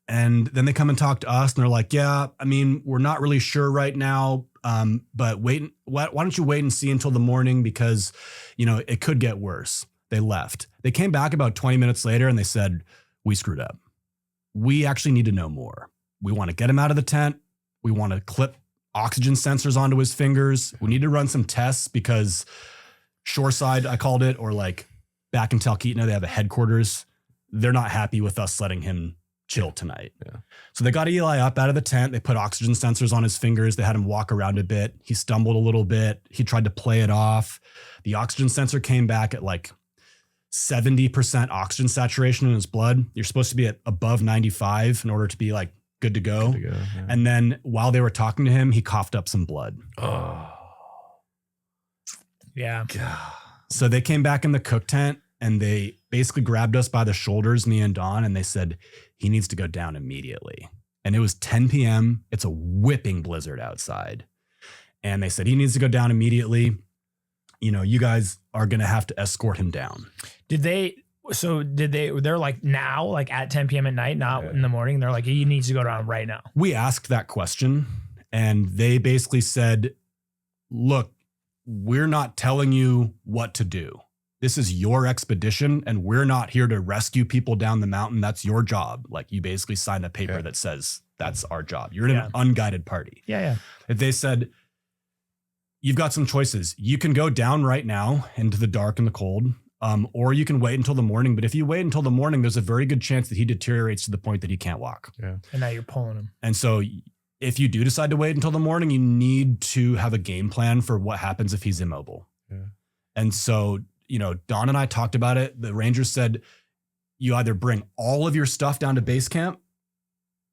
Speaker 2: and then they come and talk to us and they're like, yeah, I mean, we're not really sure right now, but why don't you wait and see until the morning, because, you know, it could get worse. They left. They came back about 20 minutes later and they said, we screwed up. We actually need to know more. We want to get him out of the tent. We want to clip oxygen sensors onto his fingers. We need to run some tests because shoreside, I called it, or like back in Talkeetna, they have a headquarters. They're not happy with us letting him chill tonight. Yeah. So they got Eli up out of the tent. They put oxygen sensors on his fingers. They had him walk around a bit. He stumbled a little bit. He tried to play it off. The oxygen sensor came back at like 70% oxygen saturation in his blood. You're supposed to be at above 95 in order to be like good to go. Yeah. And then while they were talking to him, he coughed up some blood.
Speaker 3: Oh.
Speaker 1: Yeah.
Speaker 3: God.
Speaker 2: So they came back in the cook tent and they basically grabbed us by the shoulders, me and Don, and they said, he needs to go down immediately. And it was 10 p.m. It's a whipping blizzard outside. And they said, he needs to go down immediately. You know, you guys are going to have to escort him down.
Speaker 1: They're like now, like at 10 p.m. at night, not in the morning. They're like, he needs to go down right now.
Speaker 2: We asked that question and they basically said, look, we're not telling you what to do. This is your expedition and we're not here to rescue people down the mountain. That's your job. Like you basically signed a paper that says that's our job. You're in an unguided party.
Speaker 1: Yeah.
Speaker 2: If they said, you've got some choices. You can go down right now into the dark and the cold, or you can wait until the morning. But if you wait until the morning, there's a very good chance that he deteriorates to the point that he can't walk.
Speaker 3: Yeah.
Speaker 1: And now you're pulling him.
Speaker 2: And so if you do decide to wait until the morning, you need to have a game plan for what happens if he's immobile.
Speaker 3: Yeah.
Speaker 2: And so, you know, Don and I talked about it. The Rangers said, you either bring all of your stuff down to base camp,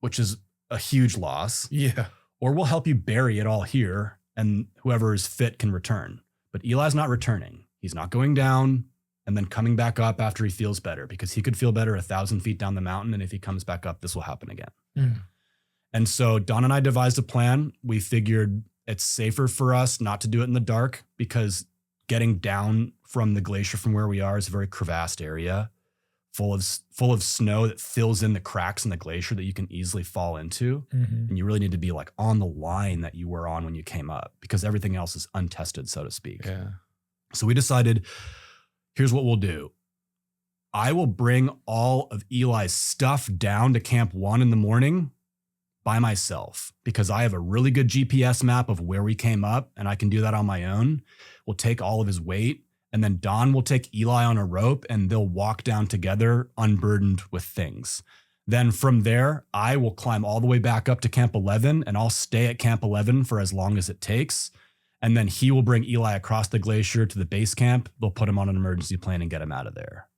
Speaker 2: which is a huge loss.
Speaker 3: Yeah.
Speaker 2: Or we'll help you bury it all here and whoever is fit can return. But Eli's not returning. He's not going down and then coming back up after he feels better, because he could feel better 1,000 feet down the mountain. And if he comes back up, this will happen again.
Speaker 1: Mm.
Speaker 2: And so Don and I devised a plan. We figured it's safer for us not to do it in the dark, because getting down from the glacier from where we are is a very crevassed area full of snow that fills in the cracks in the glacier that you can easily fall into.
Speaker 1: Mm-hmm.
Speaker 2: And you really need to be like on the line that you were on when you came up, because everything else is untested, so to speak.
Speaker 3: Yeah.
Speaker 2: So we decided, here's what we'll do. I will bring all of Eli's stuff down to Camp 1 in the morning by myself, because I have a really good GPS map of where we came up and I can do that on my own. We'll take all of his weight, and then Don will take Eli on a rope and they'll walk down together unburdened with things. Then from there, I will climb all the way back up to Camp 11 and I'll stay at Camp 11 for as long as it takes. And then he will bring Eli across the glacier to the base camp. They'll put him on an emergency plane and get him out of there.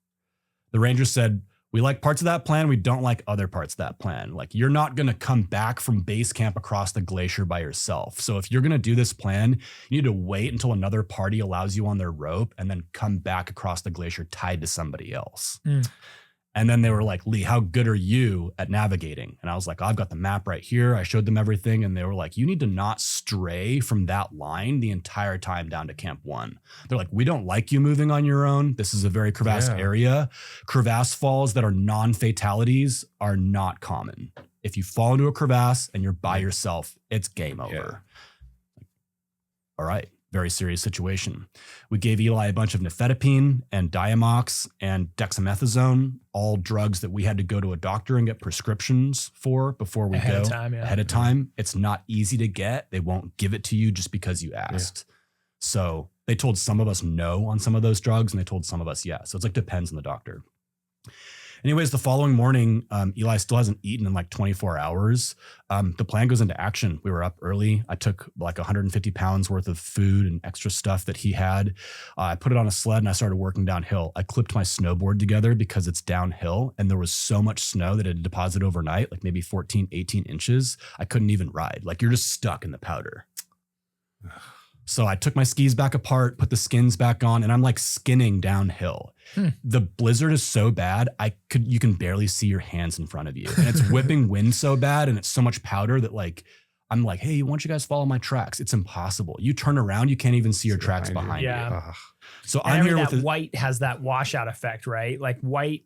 Speaker 2: The Rangers said, we like parts of that plan. We don't like other parts of that plan. Like, you're not going to come back from base camp across the glacier by yourself. So if you're going to do this plan, you need to wait until another party allows you on their rope and then come back across the glacier tied to somebody else. Mm. And then they were like, Lee, how good are you at navigating? And I was like, I've got the map right here. I showed them everything. And they were like, you need to not stray from that line the entire time down to Camp 1. They're like, we don't like you moving on your own. This is a very crevassed area. Crevasse falls that are non-fatalities are not common. If you fall into a crevasse and you're by yourself, it's game over. Yeah. All right. Very serious situation. We gave Eli a bunch of nifedipine and Diamox and dexamethasone, all drugs that we had to go to a doctor and get prescriptions for before we go. Ahead of time. It's not easy to get. They won't give it to you just because you asked. Yeah. So they told some of us no on some of those drugs and they told some of us yes. So it's like depends on the doctor. Anyways, the following morning, Eli still hasn't eaten in like 24 hours. The plan goes into action. We were up early. I took like 150 pounds worth of food and extra stuff that he had. I put it on a sled and I started working downhill. I clipped my snowboard together because it's downhill and there was so much snow that it had deposited overnight, like maybe 14, 18 inches. I couldn't even ride. Like, you're just stuck in the powder. So I took my skis back apart, put the skins back on, and I'm like skinning downhill. The blizzard is so bad, you can barely see your hands in front of you. And it's whipping wind so bad, and it's so much powder that like, I'm like, hey, why don't you guys follow my tracks? It's impossible. You turn around, you can't even see your tracks behind you.
Speaker 1: Yeah.
Speaker 2: So
Speaker 1: And
Speaker 2: I'm here with
Speaker 1: white has that washout effect, right? Like white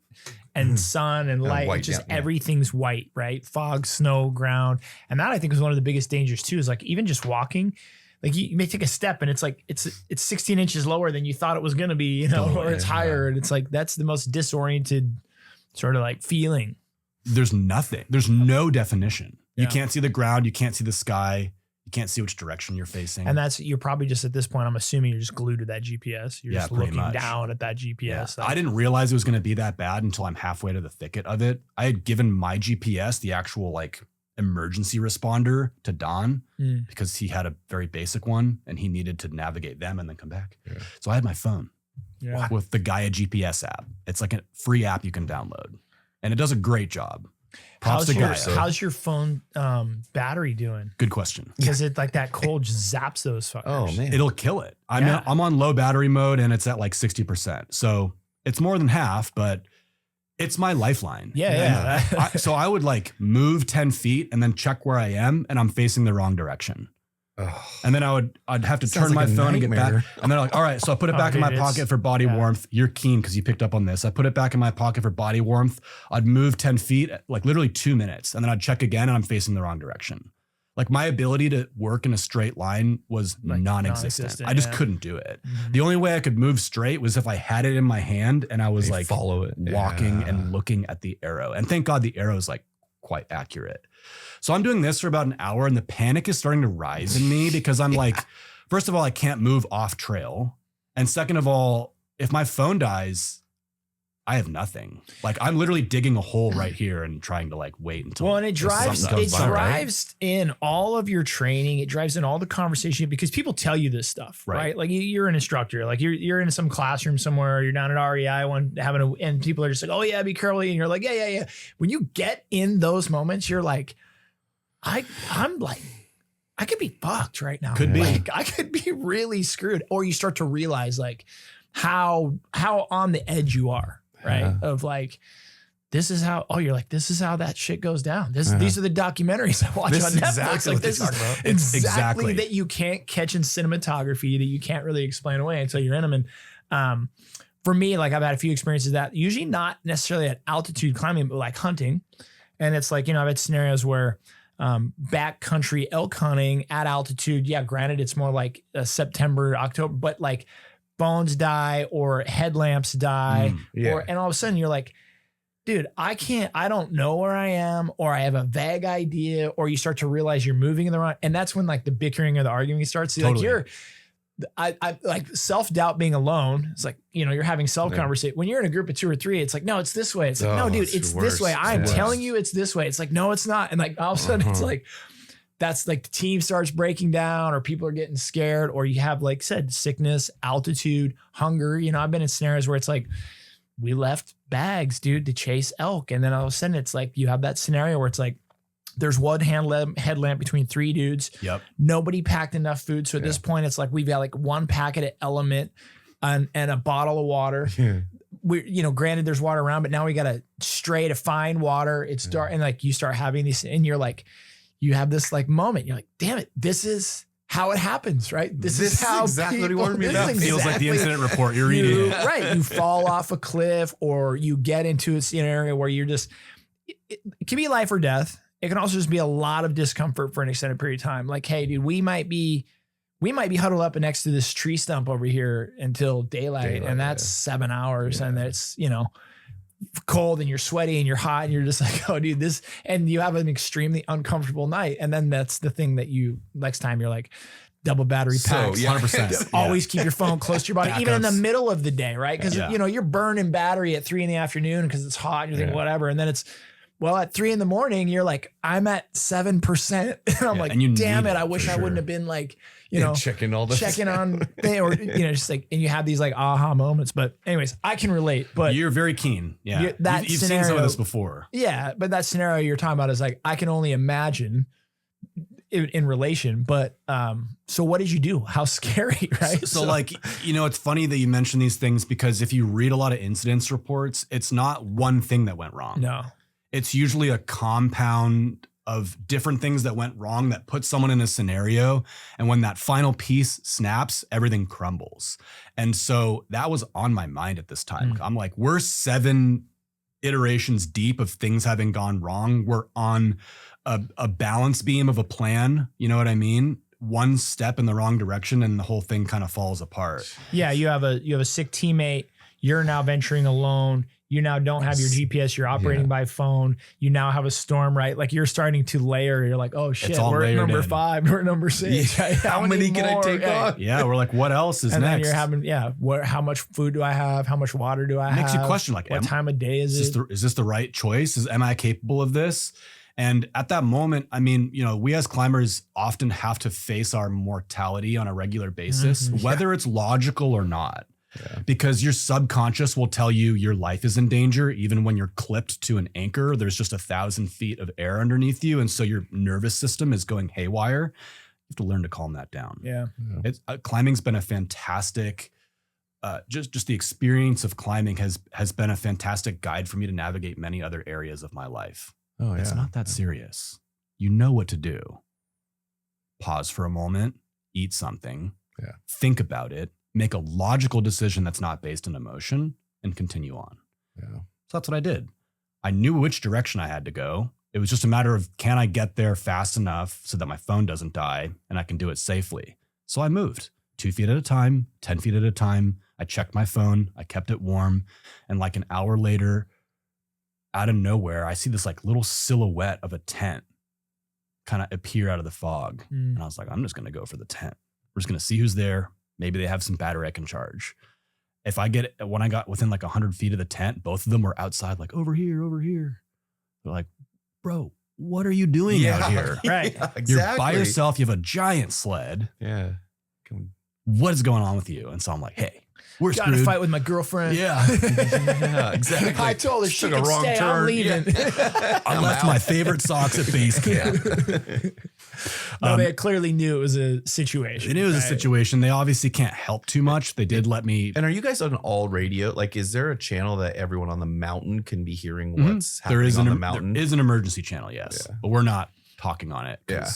Speaker 1: and sun and light,
Speaker 3: white,
Speaker 1: just
Speaker 3: yeah.
Speaker 1: everything's white, right? Fog, snow, ground. And that I think is one of the biggest dangers too, is like even just walking, like you may take a step and it's like, it's 16 inches lower than you thought it was going to be, you know, or it's higher. And it's like, that's the most disoriented sort of like feeling.
Speaker 2: There's nothing. There's no definition. You
Speaker 1: Yeah.
Speaker 2: can't see the ground. You can't see the sky. You can't see which direction you're facing.
Speaker 1: And you're probably just at this point, I'm assuming you're just glued to that GPS. You're just
Speaker 2: pretty
Speaker 1: looking
Speaker 2: much.
Speaker 1: down at that GPS.
Speaker 2: Yeah.
Speaker 1: Like,
Speaker 2: I didn't realize it was going to be that bad until I'm halfway to the thicket of it. I had given my GPS the actual like emergency responder to Don because he had a very basic one and he needed to navigate them and then come back. Yeah. So I had my phone with the Gaia GPS app. It's like a free app you can download and it does a great job. Props to Gaia.
Speaker 1: How's your phone battery doing?
Speaker 2: Good question.
Speaker 1: Because it like that cold just zaps those fuckers.
Speaker 3: Oh man,
Speaker 2: It'll kill it. I'm on low battery mode and it's at like 60%. So it's more than half, but it's my lifeline.
Speaker 1: Yeah.
Speaker 2: So I would like move 10 feet and then check where I am and I'm facing the wrong direction. And then I'd have to turn my phone and get back. And they're like, all right, so I put it back in my pocket for body warmth. You're keen because you picked up on this. I put it back in my pocket for body warmth. I'd move 10 feet, like literally 2 minutes. And then I'd check again and I'm facing the wrong direction. Like my ability to work in a straight line was like non-existent. I just couldn't do it. Mm-hmm. The only way I could move straight was if I had it in my hand and I was like
Speaker 3: follow it,
Speaker 2: walking and looking at the arrow. And thank God the arrow is like quite accurate. So I'm doing this for about an hour and the panic is starting to rise in me because I'm like, first of all, I can't move off trail. And second of all, if my phone dies, I have nothing. Like I'm literally digging a hole right here and trying to like wait until.
Speaker 1: Well, and it drives in all of your training. It drives in all the conversation because people tell you this stuff, right? Like you're an instructor, like you're in some classroom somewhere, you're down at REI and people are just like, oh yeah, be careful. And you're like, yeah. When you get in those moments, you're like, I'm like, I could be fucked right now.
Speaker 2: Could be.
Speaker 1: Like, I could be really screwed. Or you start to realize like how on the edge you are. Right. Yeah. Of like, this is how that shit goes down. These are the documentaries I watch on Netflix.
Speaker 3: Exactly
Speaker 1: like this is exactly that you can't catch in cinematography, that you can't really explain away until you're in them. And for me, like I've had a few experiences that usually not necessarily at altitude climbing, but like hunting. And it's like, I've had scenarios where backcountry elk hunting at altitude. Yeah, granted, it's more like September, October, but like bones die or headlamps die and all of a sudden you're like, dude, I don't know where I am, or I have a vague idea, or you start to realize you're moving in the wrong. And that's when like the bickering or the arguing starts. Totally. Like I like self-doubt being alone. It's like, you're having self-conversation. When you're in a group of 2 or 3, it's like, no, it's this way. It's like, no, dude, it's this way. I'm telling you it's this way. It's like, no, it's not. And like all of a sudden it's like, that's like the team starts breaking down or people are getting scared or you have, like I said, sickness, altitude, hunger. I've been in scenarios where it's like, we left bags, dude, to chase elk. And then all of a sudden it's like, you have that scenario where it's like, there's one headlamp between 3 dudes. Yep. Nobody packed enough food. So at this point, it's like, we've got like one packet of Element and a bottle of water. Yeah. We, granted there's water around, but now we got to stray to find water. It's dark. And like, you start having these and you're like, you have this like moment. You're like, damn it, this is how it happens, right? This is how
Speaker 3: exactly what he wanted me to know.
Speaker 2: Feels like the incident report you're reading.
Speaker 1: Right. You fall off a cliff or you get into a scenario where you're just, it can be life or death. It can also just be a lot of discomfort for an extended period of time. Like, hey, dude, we might be huddled up next to this tree stump over here until daylight and that's 7 hours. Yeah. And that's, cold and you're sweaty and you're hot and you're just like, oh dude, this, and you have an extremely uncomfortable night. And then that's the thing that you, next time you're like double battery packs,
Speaker 2: 100%.
Speaker 1: Always keep your phone close to your body, even in the middle of the day, right? Because you're burning battery at 3 PM because it's hot and you're thinking whatever. And then it's, well, at 3 AM, you're like, I'm at 7%. And I'm like, damn it. I wish I wouldn't have been like,
Speaker 3: checking all this,
Speaker 1: checking on, or, just like, and you have these like aha moments. But anyways, I can relate. But
Speaker 2: you're very keen. Yeah.
Speaker 1: You've
Speaker 2: seen some of this before.
Speaker 1: Yeah. But that scenario you're talking about is like, I can only imagine in relation, but so what did you do? How scary, right?
Speaker 2: So like, it's funny that you mention these things because if you read a lot of incidents reports, it's not one thing that went wrong.
Speaker 1: No,
Speaker 2: it's usually a compound of different things that went wrong that put someone in a scenario. And when that final piece snaps, everything crumbles. And so that was on my mind at this time. I'm like, we're 7 iterations deep of things having gone wrong. We're on a balance beam of a plan. You know what I mean? One step in the wrong direction and the whole thing kind of falls apart.
Speaker 1: Yeah. You have a sick teammate. You're now venturing alone. You now don't have your GPS. You're operating by phone. You now have a storm, right? Like you're starting to layer. You're like, oh shit, we're at number 5. We're at number 6. Right?
Speaker 3: How many can I take on?
Speaker 2: Yeah. We're like, what else is
Speaker 1: and
Speaker 2: next?
Speaker 1: Then you're having, how much food do I have? How much water do I have?
Speaker 2: Makes you question like,
Speaker 1: what time of day is it?
Speaker 2: Is this the right choice? Am I capable of this? And at that moment, I mean, we as climbers often have to face our mortality on a regular basis, whether it's logical or not. Yeah. Because your subconscious will tell you your life is in danger, even when you're clipped to an anchor. There's just 1,000 feet of air underneath you. And so your nervous system is going haywire. You have to learn to calm that down.
Speaker 1: Yeah.
Speaker 2: Climbing's been a fantastic, just the experience of climbing has been a fantastic guide for me to navigate many other areas of my life.
Speaker 3: Oh, yeah.
Speaker 2: It's not that serious. You know what to do. Pause for a moment, eat something, think about it, make a logical decision that's not based in emotion, and continue on.
Speaker 3: Yeah.
Speaker 2: So that's what I did. I knew which direction I had to go. It was just a matter of, can I get there fast enough so that my phone doesn't die and I can do it safely? So I moved 2 feet at a time, 10 feet at a time. I checked my phone. I kept it warm. And like an hour later, out of nowhere, I see this like little silhouette of a tent kind of appear out of the fog. And I was like, I'm just going to go for the tent. We're just going to see who's there. Maybe they have some battery I can charge. When I got within like 100 feet of the tent, both of them were outside, like over here. They're like, bro, what are you doing out here?
Speaker 1: Right.
Speaker 3: Yeah, exactly.
Speaker 2: You're by yourself. You have a giant sled.
Speaker 3: Yeah.
Speaker 2: What is going on with you? And so I'm like, hey, we're
Speaker 1: Got to
Speaker 2: screwed.
Speaker 1: fight with my girlfriend.
Speaker 2: Yeah.
Speaker 3: Yeah, exactly.
Speaker 1: I told her she
Speaker 3: Took a
Speaker 1: could
Speaker 3: wrong
Speaker 1: stay.
Speaker 3: turn.
Speaker 1: I'm leaving.
Speaker 2: I left my favorite socks at base camp.
Speaker 1: No, they clearly knew it was a situation.
Speaker 2: They knew it was a situation. They obviously can't help too much. They did let me.
Speaker 3: And are you guys on all radio? Like, is there a channel that everyone on the mountain can be hearing what's
Speaker 2: There
Speaker 3: happening
Speaker 2: is
Speaker 3: on the mountain?
Speaker 2: There is an emergency channel, yes.
Speaker 3: Yeah.
Speaker 2: But we're not talking on it.
Speaker 3: Yeah.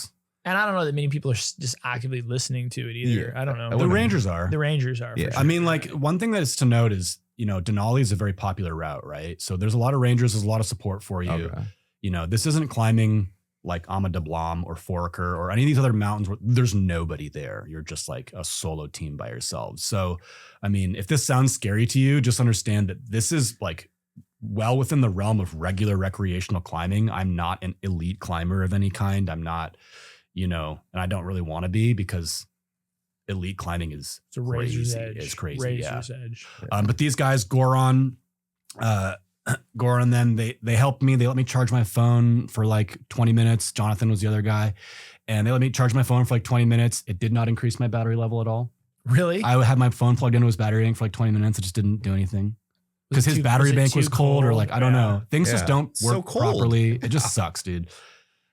Speaker 1: And I don't know that many people are just actively listening to it either.
Speaker 3: Yeah.
Speaker 1: I don't know.
Speaker 2: The Rangers are.
Speaker 1: The Rangers are.
Speaker 3: Yeah.
Speaker 1: For sure.
Speaker 2: I mean, like, one thing that is to note is, Denali is a very popular route, right? So there's a lot of Rangers, there's a lot of support for you.
Speaker 3: Okay.
Speaker 2: This isn't climbing like Ama de Blam or Foraker or any of these other mountains where there's nobody there. You're just like a solo team by yourselves. So, I mean, if this sounds scary to you, just understand that this is like well within the realm of regular recreational climbing. I'm not an elite climber of any kind. I'm not, and I don't really want to be because elite climbing is
Speaker 1: it's a razor's edge.
Speaker 2: It's crazy.
Speaker 1: Razor's edge.
Speaker 2: But these guys, Goran, them, they helped me. They let me charge my phone for like 20 minutes. Jonathan was the other guy. And they let me charge my phone for like 20 minutes. It did not increase my battery level at all.
Speaker 1: Really?
Speaker 2: I had my phone plugged into his battery bank for like 20 minutes. It just didn't do anything. Because his battery bank was cold or like, I don't know. Things just don't work properly. It just sucks, dude.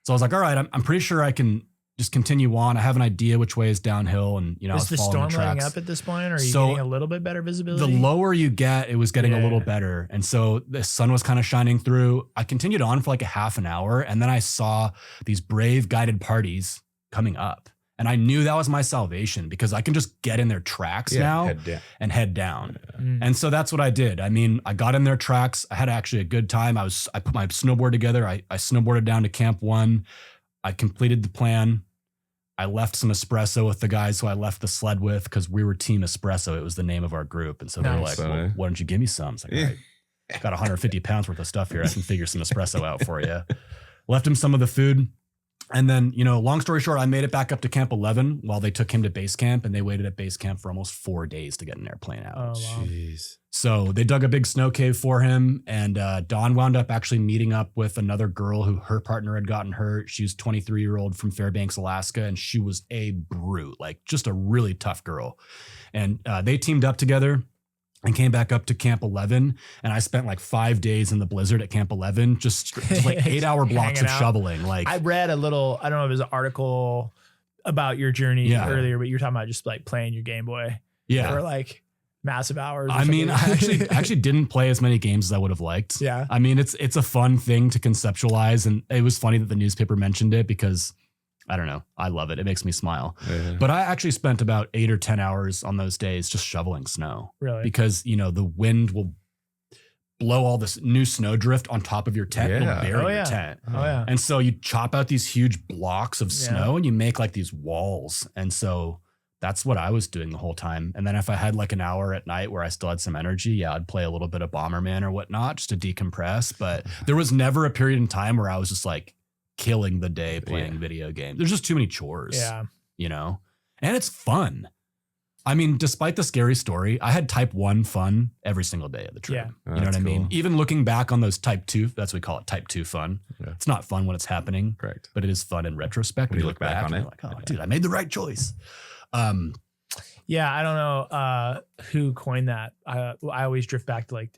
Speaker 2: So I was like, all right, I'm pretty sure I can just continue on. I have an idea which way is downhill, and I was
Speaker 1: the
Speaker 2: following
Speaker 1: storm
Speaker 2: the
Speaker 1: letting
Speaker 2: tracks.
Speaker 1: up at this point, or are you getting a little bit better visibility?
Speaker 2: The lower you get, it was getting a little better, and so the sun was kind of shining through. I continued on for like a half an hour, and then I saw these brave guided parties coming up, and I knew that was my salvation because I can just get in their tracks now and head down. And so that's what I did. I mean, I got in their tracks. I had actually a good time. I put my snowboard together. I snowboarded down to Camp 1. I completed the plan. I left some espresso with the guys who I left the sled with because we were Team Espresso. It was the name of our group. And so they were like, well, why don't you give me some? It's like, all right, got 150 pounds worth of stuff here. I can figure some espresso out for you. Left him some of the food. And then, long story short, I made it back up to Camp 11 while they took him to base camp, and they waited at base camp for almost 4 days to get an airplane out.
Speaker 1: Oh, wow.
Speaker 3: Jeez.
Speaker 2: So they dug a big snow cave for him, and Dawn wound up actually meeting up with another girl who her partner had gotten hurt. She was 23-year-old from Fairbanks, Alaska, and she was a brute, like just a really tough girl. And they teamed up together. and came back up to Camp 11. And I spent like 5 days in the blizzard at Camp 11, just like 8-hour blocks of shoveling. Like
Speaker 1: I read a little, I don't know if it was an article about your journey earlier, but you were talking about just like playing your Game Boy for like massive hours.
Speaker 2: I mean, I actually didn't play as many games as I would have liked.
Speaker 1: Yeah.
Speaker 2: I mean, it's a fun thing to conceptualize. And it was funny that the newspaper mentioned it because I don't know. I love it. It makes me smile. Yeah. But I actually spent about 8 or 10 hours on those days just shoveling snow.
Speaker 1: Really?
Speaker 2: Because, you know, the wind will blow all this new snow drift on top of your tent and bury your tent.
Speaker 1: Oh, yeah.
Speaker 2: And so you chop out these huge blocks of snow and you make like these walls. And so that's what I was doing the whole time. And then if I had like an hour at night where I still had some energy, I'd play a little bit of Bomberman or whatnot just to decompress. But there was never a period in time where I was just like, killing the day playing video games. There's just too many chores, you know, and it's fun. I mean, despite the scary story, I had type 1 fun every single day of the trip.
Speaker 1: Yeah.
Speaker 2: You know what I mean? Even looking back on those type 2, that's what we call it, type 2 fun. Yeah. It's not fun when it's happening,
Speaker 3: correct,
Speaker 2: but it is fun in retrospect.
Speaker 3: When you look back on it,
Speaker 2: like, oh, dude, I made the right choice.
Speaker 1: Yeah, I don't know who coined that. I always drift back to like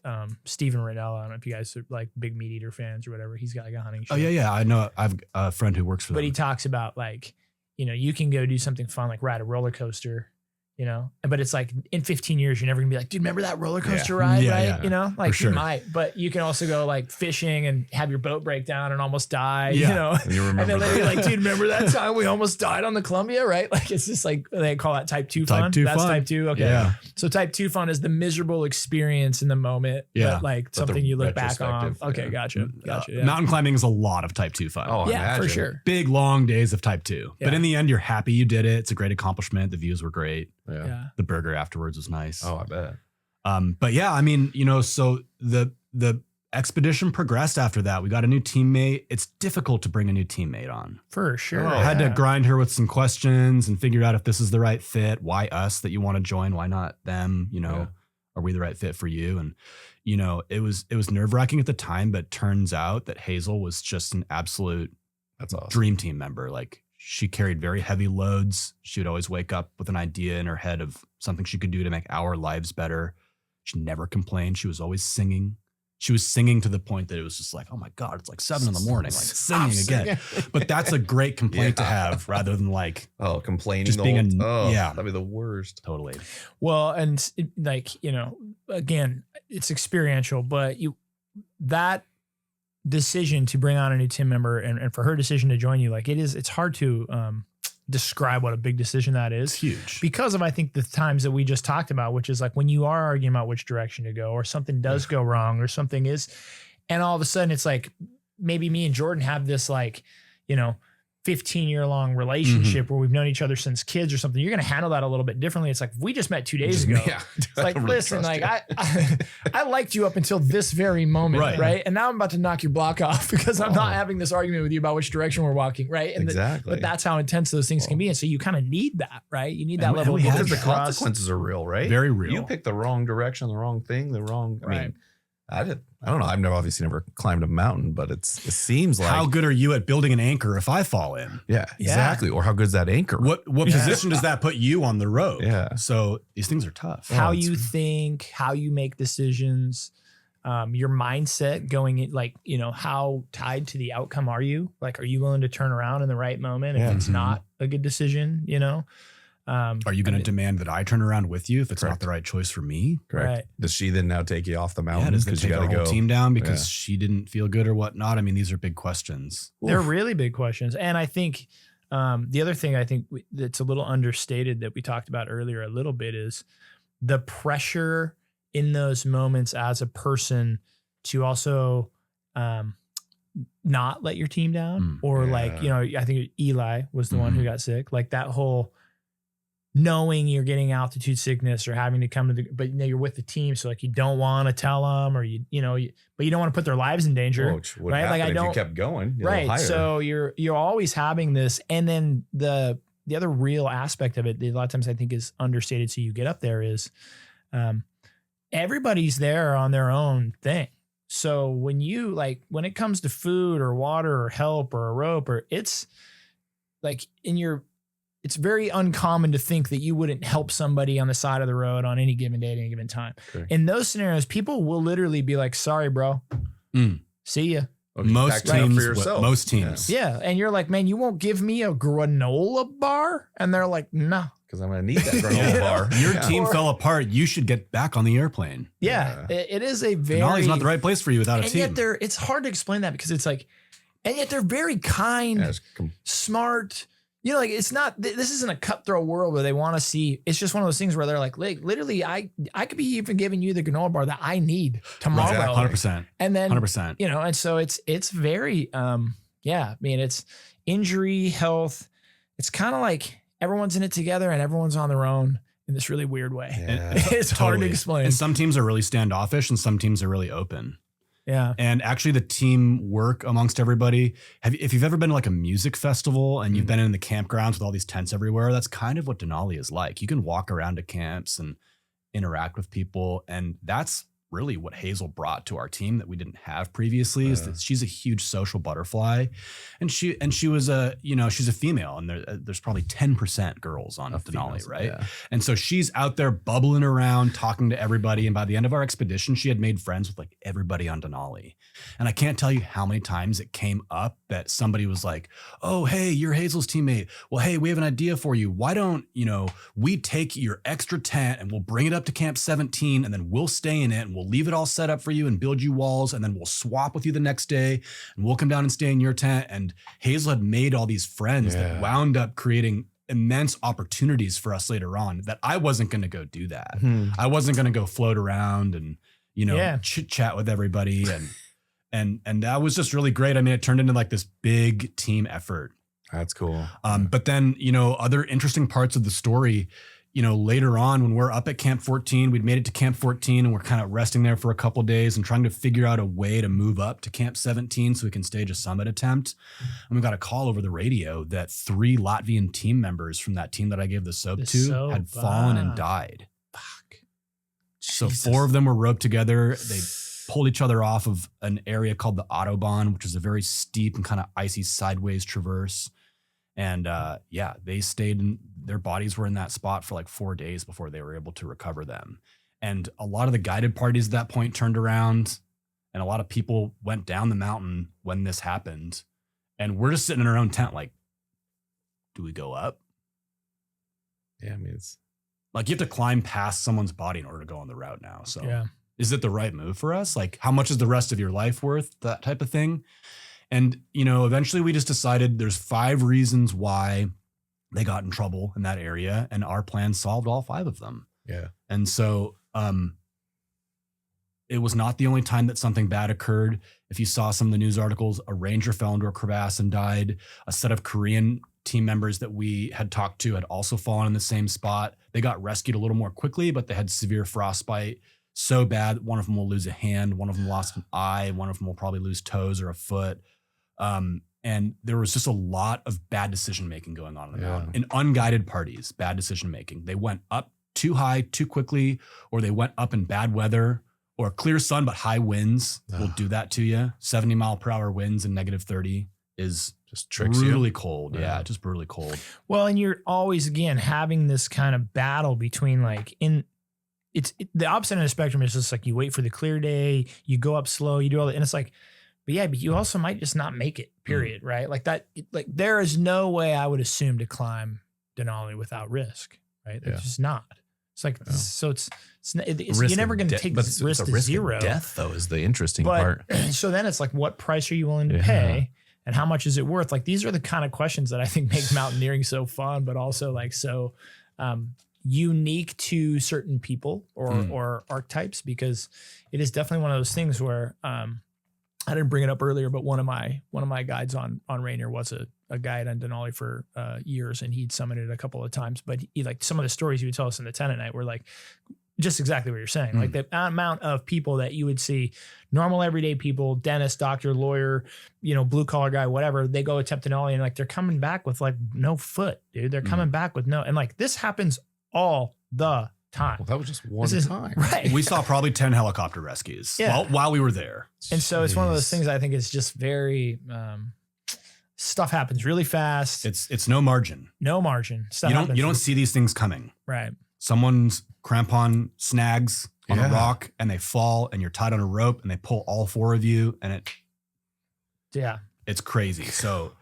Speaker 1: Steven Riddle. I don't know if you guys are like big meat eater fans or whatever. He's got like a hunting show.
Speaker 2: Oh yeah. I know. I've a friend who works for them.
Speaker 1: But he talks about like, you know, you can go do something fun like ride a roller coaster, you know, but it's like in 15 years, you're never gonna be like, dude, remember that roller coaster ride, right? Yeah. You know, like you might, but you can also go like fishing and have your boat break down and almost die, you know,
Speaker 3: and you remember
Speaker 1: and then later you're like, dude, remember that time we almost died on the Columbia, right? Like, it's just like, they call that type 2 fun. That's type 2. Okay.
Speaker 2: Yeah.
Speaker 1: So type 2 fun is the miserable experience in the moment, but like something you look back on. Okay. Gotcha. Yeah.
Speaker 2: Mountain climbing is a lot of type 2 fun.
Speaker 3: Oh,
Speaker 1: yeah, for sure.
Speaker 2: Big, long days of type 2. Yeah. But in the end, you're happy you did it. It's a great accomplishment. The views were great.
Speaker 1: Yeah.
Speaker 2: The burger afterwards was nice.
Speaker 3: Oh, I bet.
Speaker 2: But yeah, I mean, you know, so the expedition progressed after that. We got a new teammate. It's difficult to bring a new teammate on.
Speaker 1: For sure.
Speaker 2: I had to grind her with some questions and figure out if this is the right fit. Why us that you want to join? Why not them? You know, are we the right fit for you? And, you know, it was nerve-wracking at the time, but turns out that Hazel was just an absolute dream team member. Like, she carried very heavy loads. She would always wake up with an idea in her head of something she could do to make our lives better. She never complained. She was always singing. She was singing to the point that it was just like, oh my God, it's like 7 a.m, like singing again. But that's a great complaint to have rather than like,
Speaker 3: complaining.
Speaker 2: Just being
Speaker 3: that'd be the worst.
Speaker 2: Totally.
Speaker 1: Well, and like, you know, again, it's experiential, but that decision to bring on a new team member and for her decision to join you, like it's hard to describe what a big decision that is.
Speaker 2: It's huge.
Speaker 1: Because of, I think, the times that we just talked about, which is like when you are arguing about which direction to go or something does go wrong or something is, and all of a sudden it's like, maybe me and Jordan have this like, you know, 15-year-long relationship where we've known each other since kids or something. You're going to handle that a little bit differently. It's like, we just met 2 days ago. It's like, listen, like I liked you up until this very moment. Right. And now I'm about to knock your block off because I'm not having this argument with you about which direction we're walking. Right. And but that's how intense those things can be. And so you kind of need that, right? You need that level of
Speaker 3: because the consequences are real, right?
Speaker 2: Very real.
Speaker 3: You pick the wrong direction, the wrong thing, I mean, I don't know. I've obviously never climbed a mountain, but it seems like,
Speaker 2: how good are you at building an anchor if I fall in?
Speaker 3: Yeah, exactly. Or how good is that anchor?
Speaker 2: What position does that put you on the road?
Speaker 3: Yeah.
Speaker 2: So these things are tough.
Speaker 1: How you think, how you make decisions, your mindset going in, like, you know, how tied to the outcome are you? Like, are you willing to turn around in the right moment if it's not a good decision, you know?
Speaker 2: Are you going to demand that I turn around with you if it's not the right choice for me?
Speaker 3: Correct. Right. Does she then now take you off the mountain?
Speaker 2: Does it take our whole team down because she didn't feel good or whatnot? I mean, these are big questions.
Speaker 1: They're really big questions. And I think the other thing I think that's a little understated that we talked about earlier a little bit is the pressure in those moments as a person to also not let your team down or like, you know, I think Eli was the one who got sick. Like that whole knowing you're getting altitude sickness or having to come to but you know, you're with the team. So like, you don't want to tell them or but you don't want to put their lives in danger. Right. Like I don't,
Speaker 3: if you kept going.
Speaker 1: Right. So you're always having this. And then the other real aspect of it, a lot of times I think is understated. So you get up there is everybody's there on their own thing. So when it comes to food or water or help or a rope or it's like it's very uncommon to think that you wouldn't help somebody on the side of the road on any given day at any given time.
Speaker 3: Sure.
Speaker 1: In those scenarios, people will literally be like, sorry, bro. See ya.
Speaker 2: Most teams.
Speaker 1: Yeah. And you're like, man, you won't give me a granola bar? And they're like, no.
Speaker 3: Because I'm going to need that granola bar.
Speaker 2: Your team fell apart. You should get back on the airplane.
Speaker 1: Yeah. It is a very...
Speaker 2: Denali's not the right place for you without a team.
Speaker 1: And yet it's hard to explain that because it's like, and yet they're very kind, smart. You know, like it's not, this isn't a cutthroat world where they want to see, it's just one of those things where they're like literally, I could be even giving you the granola bar that I need tomorrow.
Speaker 2: Exactly. 100%.
Speaker 1: And then,
Speaker 2: 100%.
Speaker 1: You know, and so it's very, I mean, it's injury, health. It's kind of like everyone's in it together and everyone's on their own in this really weird way.
Speaker 3: Yeah,
Speaker 1: it's hard to explain.
Speaker 2: And some teams are really standoffish and some teams are really open.
Speaker 1: Yeah.
Speaker 2: And actually the teamwork amongst everybody, if you've ever been to like a music festival and you've been in the campgrounds with all these tents everywhere, that's kind of what Denali is like. You can walk around to camps and interact with people. And that's really what Hazel brought to our team that we didn't have previously is that she's a huge social butterfly. And she was she's a female and there's probably 10% girls on Denali, right? Yeah. And so she's out there bubbling around, talking to everybody. And by the end of our expedition, she had made friends with like everybody on Denali. And I can't tell you how many times it came up that somebody was like, oh, hey, you're Hazel's teammate. Well, hey, we have an idea for you. Why don't, we take your extra tent and we'll bring it up to Camp 17 and then we'll stay in it and we'll leave it all set up for you and build you walls. And then we'll swap with you the next day and we'll come down and stay in your tent. And Hazel had made all these friends that wound up creating immense opportunities for us later on that I wasn't going to go do that. I wasn't going to go float around and, chit chat with everybody. And that was just really great. I mean, it turned into like this big team effort.
Speaker 3: That's cool.
Speaker 2: But then, other interesting parts of the story, later on when we're up at Camp 14, we'd made it to Camp 14 and we're kind of resting there for a couple of days and trying to figure out a way to move up to Camp 17 so we can stage a summit attempt. And we got a call over the radio that 3 Latvian team members from that team that I gave the soap to had fallen and died. Fuck. So 4 of them were roped together. They pulled each other off of an area called the Autobahn, which is a very steep and kind of icy sideways traverse. And they stayed in, their bodies were in that spot for like 4 days before they were able to recover them. And a lot of the guided parties at that point turned around and a lot of people went down the mountain when this happened. And we're just sitting in our own tent like, do we go up?
Speaker 3: Yeah, I mean, it's
Speaker 2: like you have to climb past someone's body in order to go on the route now. So is it the right move for us? Like how much is the rest of your life worth? That type of thing. And, eventually we just decided there's 5 reasons why they got in trouble in that area. And our plan solved all 5 of them.
Speaker 3: Yeah.
Speaker 2: And so it was not the only time that something bad occurred. If you saw some of the news articles, a ranger fell into a crevasse and died. A set of Korean team members that we had talked to had also fallen in the same spot. They got rescued a little more quickly, but they had severe frostbite. So bad, one of them will lose a hand, one of them lost an eye, one of them will probably lose toes or a foot. And there was just a lot of bad decision-making going on in the mountain. In unguided parties, bad decision-making. They went up too high, too quickly, or they went up in bad weather or clear sun, but high winds will do that to you. 70 mile per hour winds and -30 is
Speaker 3: just tricks
Speaker 2: brutally
Speaker 3: you.
Speaker 2: Cold. Yeah, just brutally cold.
Speaker 1: Well, and you're always, again, having this kind of battle between like the opposite end of the spectrum is just like you wait for the clear day, you go up slow, you do all that. And it's like, but you also might just not make it, period. Right. Like that, like there is no way I would assume to climb Denali without risk. Right. It's just not. It's like, so it's you're never going to take this risk to zero.
Speaker 3: Death though is the interesting part.
Speaker 1: So then it's like, what price are you willing to pay? And how much is it worth? Like, these are the kind of questions that I think make mountaineering so fun, but also like, so, unique to certain people or archetypes, because it is definitely one of those things where, I didn't bring it up earlier, but one of my guides on Rainier was a guide on Denali for years, and he'd summited a couple of times. But he, like, some of the stories he would tell us in the tent at night were like just exactly what you're saying. Like the amount of people that you would see, normal everyday people, dentist, doctor, lawyer, blue collar guy, whatever, they go attempt Denali and like they're coming back with like no foot, dude. They're coming back with no, and like this happens all the time.
Speaker 3: Well, that was just one time.
Speaker 1: Right.
Speaker 2: We saw probably 10 helicopter rescues while we were there.
Speaker 1: And so it's one of those things I think is just very stuff happens really fast.
Speaker 2: It's no margin.
Speaker 1: No margin. Stuff
Speaker 2: You don't see these things coming.
Speaker 1: Right.
Speaker 2: Someone's crampon snags on a rock and they fall, and you're tied on a rope and they pull all 4 of you, and it's crazy. So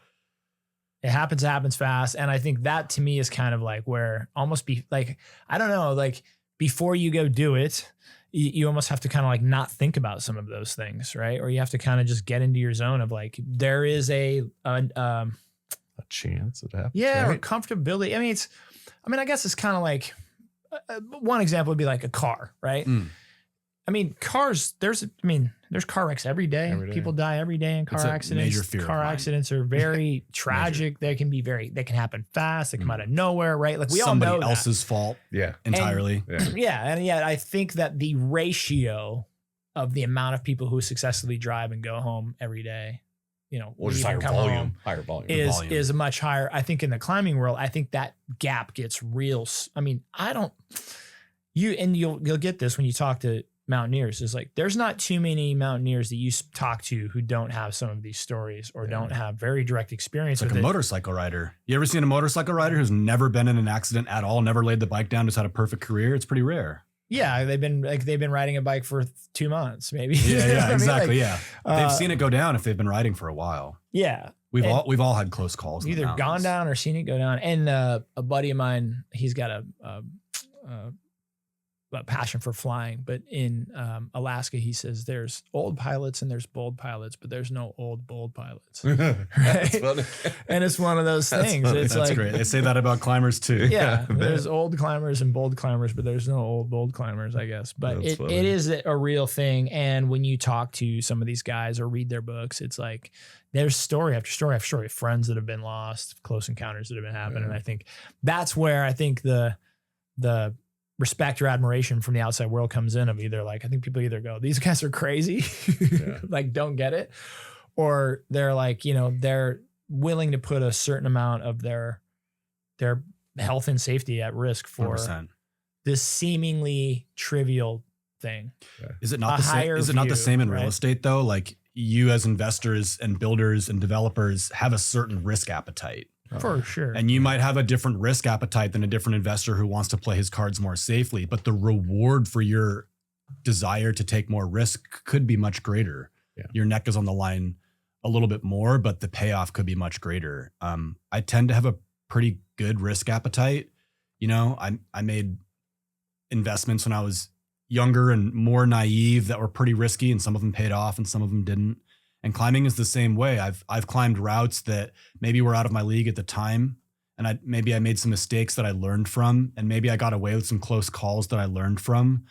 Speaker 1: it happens fast. And I think that to me is kind of like where almost be like, I don't know, like before you go do it, you almost have to kind of like not think about some of those things, right? Or you have to kind of just get into your zone of like, there is a
Speaker 3: chance it happens.
Speaker 1: Yeah.
Speaker 3: Right?
Speaker 1: Or comfortability. I guess it's kind of like, one example would be like a car, right? I mean, cars, there's car wrecks every day. People die every day in car accidents.
Speaker 2: Major fear
Speaker 1: car accidents are very tragic. They can happen fast. They come out of nowhere, right? Like we all know
Speaker 2: somebody else's fault.
Speaker 3: Yeah.
Speaker 2: Entirely.
Speaker 1: And yet I think that the ratio of the amount of people who successfully drive and go home every day,
Speaker 3: or just higher volume
Speaker 1: is much higher. I think in the climbing world, I think that gap gets real. I mean, you'll get this when you talk to mountaineers, is like, there's not too many mountaineers that you talk to who don't have some of these stories or don't have very direct experience
Speaker 2: with
Speaker 1: it.
Speaker 2: Like a motorcycle rider. You ever seen a motorcycle rider who's never been in an accident at all, never laid the bike down, just had a perfect career? It's pretty rare.
Speaker 1: Yeah, they've been riding a bike for 2 months, maybe.
Speaker 2: Yeah, exactly. They've seen it go down if they've been riding for a while.
Speaker 1: Yeah,
Speaker 2: we've all had close calls.
Speaker 1: Either gone down or seen it go down. And a buddy of mine, he's got a passion for flying, but in Alaska, he says there's old pilots and there's bold pilots, but there's no old bold pilots. Right? And it's one of those things. That's like,
Speaker 2: great. They say that about climbers too.
Speaker 1: Yeah, there's old climbers and bold climbers, but there's no old bold climbers, I guess. But it is a real thing. And when you talk to some of these guys or read their books, it's like there's story after story after story of friends that have been lost, close encounters that have been happening. And I think that's where I think the respect or admiration from the outside world comes in, of either like, I think people either go, these guys are crazy, like don't get it. Or they're like, they're willing to put a certain amount of their health and safety at risk for
Speaker 2: 100%.
Speaker 1: This seemingly trivial thing.
Speaker 2: Is it not the same in real estate though? Like you as investors and builders and developers have a certain risk appetite.
Speaker 1: For sure.
Speaker 2: And you might have a different risk appetite than a different investor who wants to play his cards more safely, but the reward for your desire to take more risk could be much greater. Yeah. Your neck is on the line a little bit more, but the payoff could be much greater. I tend to have a pretty good risk appetite. I made investments when I was younger and more naive that were pretty risky, and some of them paid off and some of them didn't. And climbing is the same way. I've climbed routes that maybe were out of my league at the time, and I made some mistakes that I learned from, and maybe I got away with some close calls that I learned from.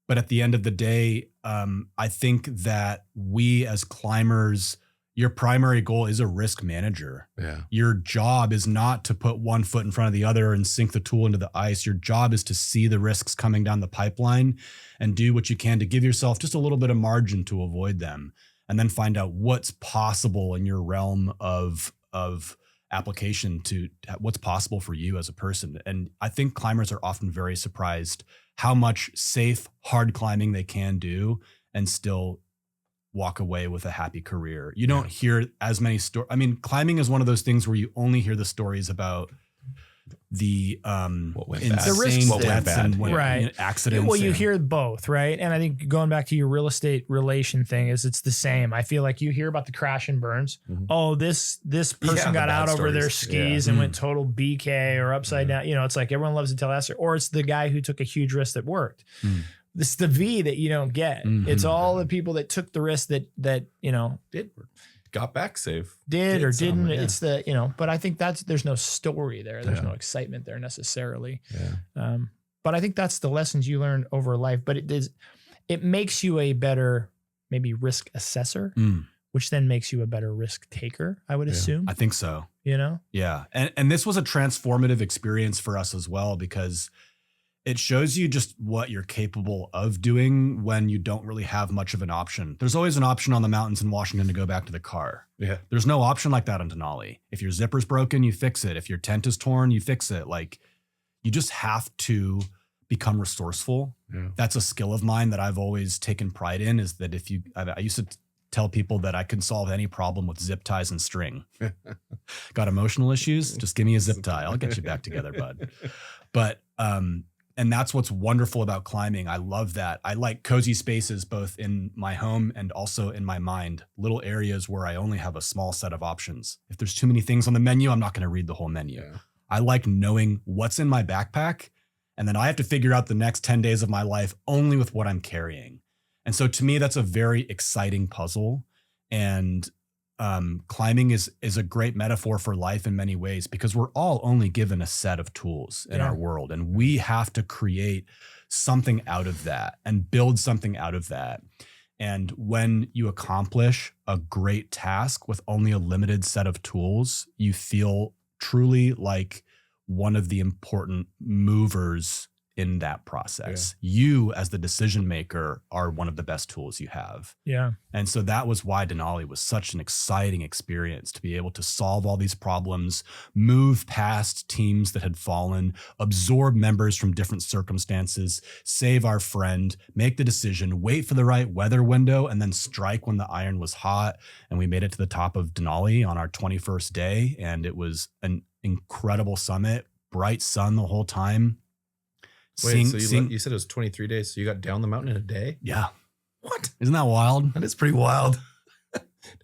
Speaker 2: But at the end of the day, I think that we as climbers, your primary goal is a risk manager.
Speaker 3: Yeah.
Speaker 2: Your job is not to put one foot in front of the other and sink the tool into the ice. Your job is to see the risks coming down the pipeline and do what you can to give yourself just a little bit of margin to avoid them. And then find out what's possible in your realm of application to what's possible for you as a person. And I think climbers are often very surprised how much safe, hard climbing they can do and still walk away with a happy career. You don't hear as many stories. I mean, climbing is one of those things where you only hear the stories about the insane deaths and accidents.
Speaker 1: Well, you hear both, right? And I think going back to your real estate relation thing is it's the same. I feel like you hear about the crash and burns. Mm-hmm. Oh, this person got out over their skis and went total BK or upside down. It's like everyone loves to tell that story. Or it's the guy who took a huge risk that worked. This is the V that you don't get. It's all the people that took the risk that did work.
Speaker 3: Got back safe.
Speaker 1: Did or didn't. Yeah. It's but I think there's no story there. There's no excitement there necessarily. Yeah. But I think that's the lessons you learn over life. But it makes you a better maybe risk assessor, which then makes you a better risk taker, I would assume.
Speaker 2: I think so.
Speaker 1: Yeah.
Speaker 2: And this was a transformative experience for us as well, because it shows you just what you're capable of doing when you don't really have much of an option. There's always an option on the mountains in Washington to go back to the car.
Speaker 3: Yeah.
Speaker 2: There's no option like that on Denali. If your zipper's broken, you fix it. If your tent is torn, you fix it. Like, you just have to become resourceful. Yeah. That's a skill of mine that I've always taken pride in, is that I used to tell people that I can solve any problem with zip ties and string. Got emotional issues? Just give me a zip tie. I'll get you back together, bud. But, and that's what's wonderful about climbing. I love that. I like cozy spaces, both in my home and also in my mind, little areas where I only have a small set of options. If there's too many things on the menu, I'm not going to read the whole menu. Yeah. I like knowing what's in my backpack, and then I have to figure out the next 10 days of my life only with what I'm carrying. And so to me, that's a very exciting puzzle. And climbing is a great metaphor for life in many ways, because we're all only given a set of tools in our world, and we have to create something out of that and build something out of that. And when you accomplish a great task with only a limited set of tools, you feel truly like one of the important movers in that process. Yeah. You, as the decision maker, are one of the best tools you have.
Speaker 1: Yeah.
Speaker 2: And so that was why Denali was such an exciting experience, to be able to solve all these problems, move past teams that had fallen, absorb members from different circumstances, save our friend, make the decision, wait for the right weather window, and then strike when the iron was hot. And we made it to the top of Denali on our 21st day. And it was an incredible summit, bright sun the whole time.
Speaker 3: Wait, so you said it was 23 days, so you got down the mountain in a day?
Speaker 2: Yeah.
Speaker 3: What?
Speaker 2: Isn't that wild?
Speaker 3: That is pretty wild.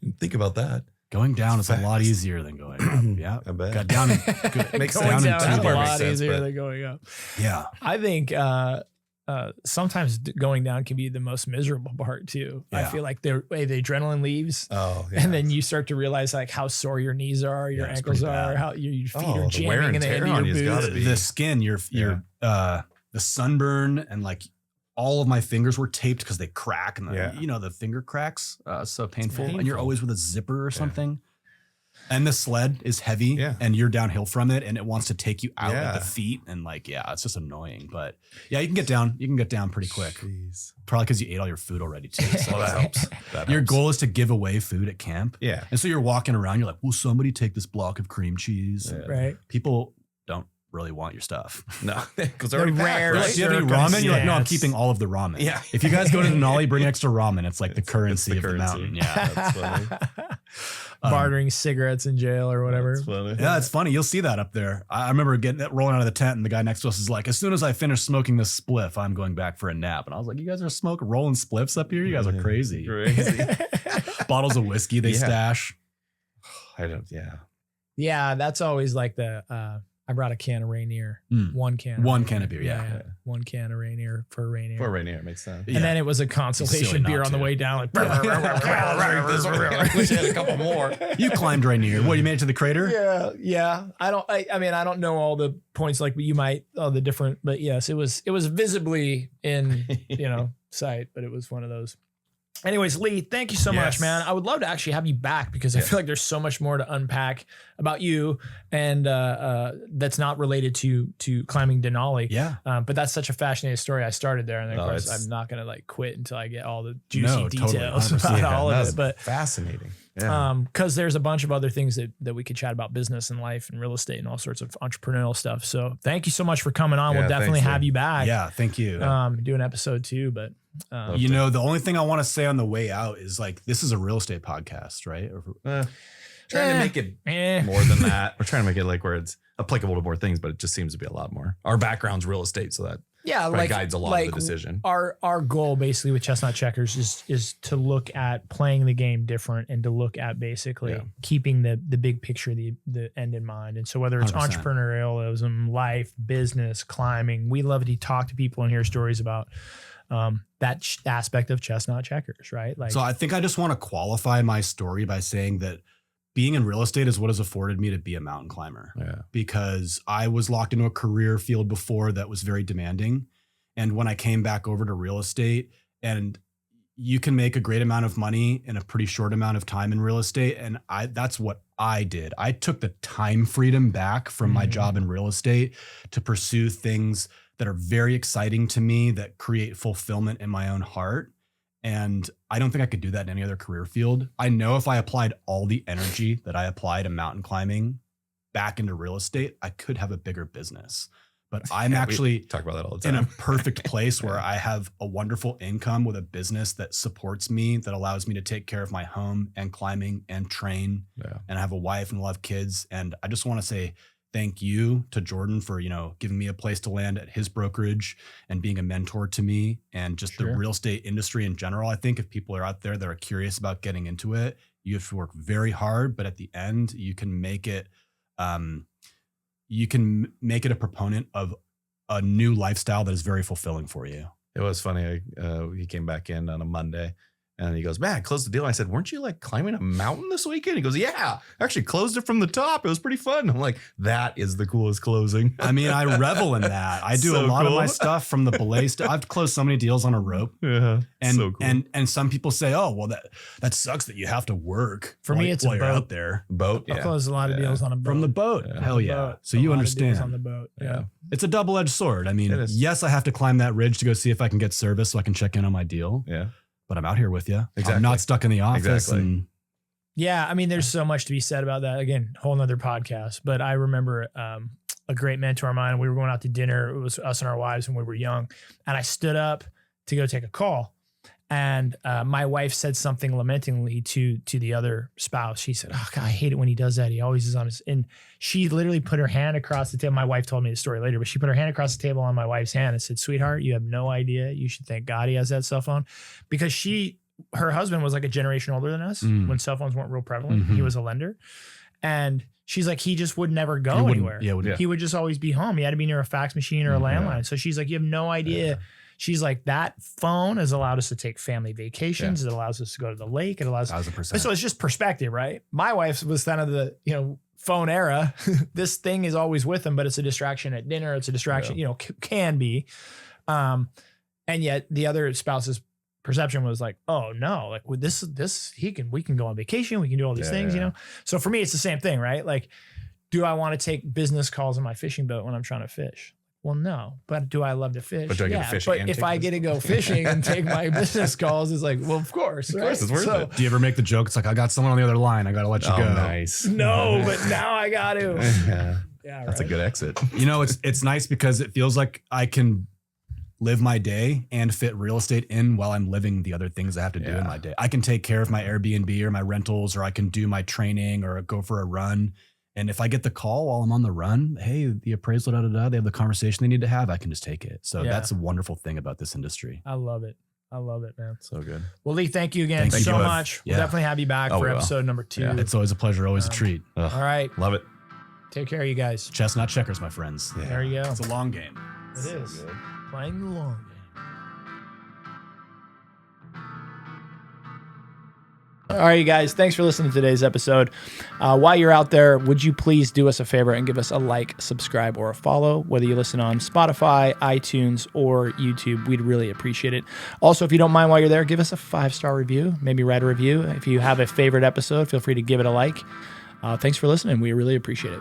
Speaker 3: Didn't think about that.
Speaker 2: Going down is a lot easier than going up. Yeah.
Speaker 3: I bet.
Speaker 2: Got down in,
Speaker 3: makes
Speaker 1: going
Speaker 3: down
Speaker 1: down
Speaker 3: in
Speaker 1: is
Speaker 3: 2
Speaker 1: a lot
Speaker 3: days,
Speaker 1: easier than going up.
Speaker 2: Yeah.
Speaker 1: I think sometimes going down can be the most miserable part too.
Speaker 2: Yeah.
Speaker 1: I feel like the adrenaline leaves.
Speaker 3: Oh, yeah.
Speaker 1: And then you start to realize like how sore your knees are, your ankles are, how your feet are jamming in the end of your boots.
Speaker 2: The skin, your the sunburn, and like all of my fingers were taped because they crack, and the finger cracks, so painful. And you're always with a zipper or something. And the sled is heavy, and you're downhill from it, and it wants to take you out at the feet, and it's just annoying. But you can get down. You can get down pretty quick.
Speaker 3: Jeez.
Speaker 2: Probably because you ate all your food already too. So
Speaker 3: that helps.
Speaker 2: Your goal is to give away food at camp.
Speaker 3: Yeah.
Speaker 2: And so you're walking around. You're like, will somebody take this block of cream cheese?
Speaker 1: Yeah. Right.
Speaker 2: People don't really want your stuff.
Speaker 3: No, because they're rare.
Speaker 2: Like, do you have any ramen? You're like, no, I'm keeping all of the ramen.
Speaker 3: Yeah.
Speaker 2: If you guys go to Denali, bring extra ramen. It's like the currency of the mountain. Yeah.
Speaker 3: That's funny.
Speaker 1: Bartering cigarettes in jail or whatever.
Speaker 3: That's funny.
Speaker 2: Yeah, it's funny. You'll see that up there. I remember rolling out of the tent, and the guy next to us is like, as soon as I finish smoking this spliff, I'm going back for a nap. And I was like, you guys are rolling spliffs up here? You guys are crazy.
Speaker 3: Crazy.
Speaker 2: Bottles of whiskey they stash.
Speaker 1: Yeah, that's always like I brought a can of Rainier. One can of beer.
Speaker 2: Yeah.
Speaker 1: One can of Rainier for Rainier.
Speaker 3: For Rainier, makes sense.
Speaker 1: And then it was a consolation beer on the way down. Like,
Speaker 3: I wish I had a couple more.
Speaker 2: You climbed Rainier. What, you made it to the crater?
Speaker 1: Yeah. I don't know all the points like you might, all the different, but yes, it was visibly in, sight, but it was one of those. Anyways, Lee, thank you so much, man. I would love to actually have you back, because I feel like there's so much more to unpack about you, and that's not related to climbing Denali.
Speaker 2: Yeah.
Speaker 1: But that's such a fascinating story. I started there, and then of course I'm not going to quit until I get all the juicy details about all of it. But
Speaker 3: fascinating.
Speaker 1: Because there's a bunch of other things that we could chat about, business and life and real estate and all sorts of entrepreneurial stuff. So thank you so much for coming on. We'll definitely have you back.
Speaker 2: Yeah, thank you.
Speaker 1: Do an episode too, but
Speaker 2: the only thing I want to say on the way out is this is a real estate podcast, right?
Speaker 3: Trying to make it more than that. We're trying to make it where it's applicable to more things, but it just seems to be a lot more. Our background's real estate, so that guides a lot of the decision.
Speaker 1: Our goal basically with Chestnut Checkers is to look at playing the game different, and to look at basically keeping the big picture, the end in mind. And so whether it's
Speaker 2: 100%.
Speaker 1: entrepreneurialism, life, business, climbing, we love to talk to people and hear stories about that aspect of Chestnut Checkers, right?
Speaker 2: So I think I just want to qualify my story by saying that being in real estate is what has afforded me to be a mountain climber.
Speaker 3: Yeah.
Speaker 2: Because I was locked into a career field before that was very demanding. And when I came back over to real estate, and you can make a great amount of money in a pretty short amount of time in real estate. And that's what I did. I took the time freedom back from my job in real estate to pursue things that are very exciting to me, that create fulfillment in my own heart. And I don't think I could do that in any other career field. I know if I applied all the energy that I apply to mountain climbing back into real estate, I could have a bigger business. but I'm actually
Speaker 3: talk about that all the
Speaker 2: in
Speaker 3: time.
Speaker 2: a perfect place where I have a wonderful income with a business that supports me, that allows me to take care of my home and climbing and train.
Speaker 3: Yeah.
Speaker 2: And I have a wife and a lot of kids. And I just want to say thank you to Jordan for, giving me a place to land at his brokerage and being a mentor to me, and just the real estate industry in general. I think if people are out there that are curious about getting into it, you have to work very hard, but at the end you can make it, a proponent of a new lifestyle that is very fulfilling for you.
Speaker 3: It was funny. He came back in on a Monday and he goes, man, I closed the deal. I said, weren't you like climbing a mountain this weekend? He goes, yeah, I actually closed it from the top. It was pretty fun. I'm like, that is the coolest closing.
Speaker 2: I mean, I revel in that. I do
Speaker 3: So
Speaker 2: a lot of
Speaker 3: cool.
Speaker 2: my stuff from the belay stuff. I've closed so many deals on a rope.
Speaker 3: Yeah.
Speaker 2: And
Speaker 3: so cool.
Speaker 2: and some people say, oh, well, that sucks that you have to work.
Speaker 1: For me, it's a
Speaker 2: while you're
Speaker 1: boat.
Speaker 2: out there.
Speaker 3: Boat.
Speaker 1: I'll
Speaker 3: Yeah.
Speaker 1: close a lot of deals on a boat.
Speaker 2: From the boat.
Speaker 3: Yeah.
Speaker 2: Hell yeah.
Speaker 1: Boat.
Speaker 2: So
Speaker 1: A
Speaker 2: you
Speaker 1: lot of deals
Speaker 2: understand.
Speaker 1: on the boat. Yeah.
Speaker 2: It's a double-edged sword. I mean,
Speaker 3: It is.
Speaker 2: yes, I have to climb that ridge to go see if I can get service so I can check in on my deal.
Speaker 3: Yeah.
Speaker 2: But I'm out here with you.
Speaker 3: Exactly.
Speaker 2: I'm not stuck in the office.
Speaker 3: Exactly.
Speaker 2: And
Speaker 1: Yeah, I mean, there's so much to be said about that. Again, whole nother podcast. But I remember a great mentor of mine. We were going out to dinner. It was us and our wives when we were young. And I stood up to go take a call. And my wife said something lamentingly to the other spouse. She said, oh, God, I hate it when he does that. He always is on his. And she literally put her hand across the table. My wife told me the story later, but she put her hand across the table on my wife's hand and said, sweetheart, you have no idea. You should thank God he has that cell phone. Because her husband was like a generation older than us when cell phones weren't real prevalent.
Speaker 2: Mhm.
Speaker 1: He was a lender. And she's like, he just would never
Speaker 2: He
Speaker 1: go
Speaker 2: wouldn't-
Speaker 1: anywhere.
Speaker 2: yeah.
Speaker 1: He would just always be home. He had to be near a fax machine or a landline. So she's like, you have no idea.
Speaker 3: Yeah.
Speaker 1: She's like, that phone has allowed us to take family vacations. It allows us to go to the lake. It allows
Speaker 2: 1,000%.
Speaker 1: So it's just perspective, right? My wife was kind of the, phone era. This thing is always with them, but it's a distraction at dinner. It's a distraction, can be. And yet the other spouse's perception was like, oh no, like with this, we can go on vacation. We can do all these things, So for me, it's the same thing, right? Like, do I want to take business calls on my fishing boat when I'm trying to fish? Well, no, but do I love to fish?
Speaker 3: But do I get to fish
Speaker 1: But
Speaker 3: and
Speaker 1: if
Speaker 3: take
Speaker 1: I get to go fishing and take my business calls, it's like, well, of course,
Speaker 3: Of course, it's worth it.
Speaker 2: Do you ever make the joke? It's like, I got someone on the other line. I got to let you
Speaker 3: Oh,
Speaker 2: go.
Speaker 3: nice.
Speaker 1: No, but now I got to.
Speaker 3: Yeah.
Speaker 1: Yeah,
Speaker 3: That's a good exit.
Speaker 2: It's nice because it feels like I can live my day and fit real estate in while I'm living the other things I have to do in my day. I can take care of my Airbnb or my rentals, or I can do my training or go for a run. And if I get the call while I'm on the run, hey, the appraisal, they have the conversation they need to have, I can just take it. So that's a wonderful thing about this industry.
Speaker 1: I love it. I love it, man.
Speaker 3: So good.
Speaker 1: Well, Lee, thank you again
Speaker 2: Thank
Speaker 1: so
Speaker 2: you.
Speaker 1: much. We'll
Speaker 2: Yeah.
Speaker 1: definitely have you back for
Speaker 3: we will.
Speaker 1: episode number 2.
Speaker 3: Yeah.
Speaker 2: It's always a pleasure, always a treat.
Speaker 3: Ugh,
Speaker 1: All right.
Speaker 3: Love it.
Speaker 1: Take care, you guys.
Speaker 2: Chestnut checkers, my friends.
Speaker 3: Yeah.
Speaker 1: There you go.
Speaker 2: It's a long game.
Speaker 1: It is.
Speaker 3: Good.
Speaker 1: Playing the long game. All right, you guys. Thanks for listening to today's episode. While you're out there, would you please do us a favor and give us a like, subscribe, or a follow, whether you listen on Spotify, iTunes, or YouTube. We'd really appreciate it. Also, if you don't mind while you're there, give us a 5-star review. Maybe write a review. If you have a favorite episode, feel free to give it a like. Thanks for listening. We really appreciate it.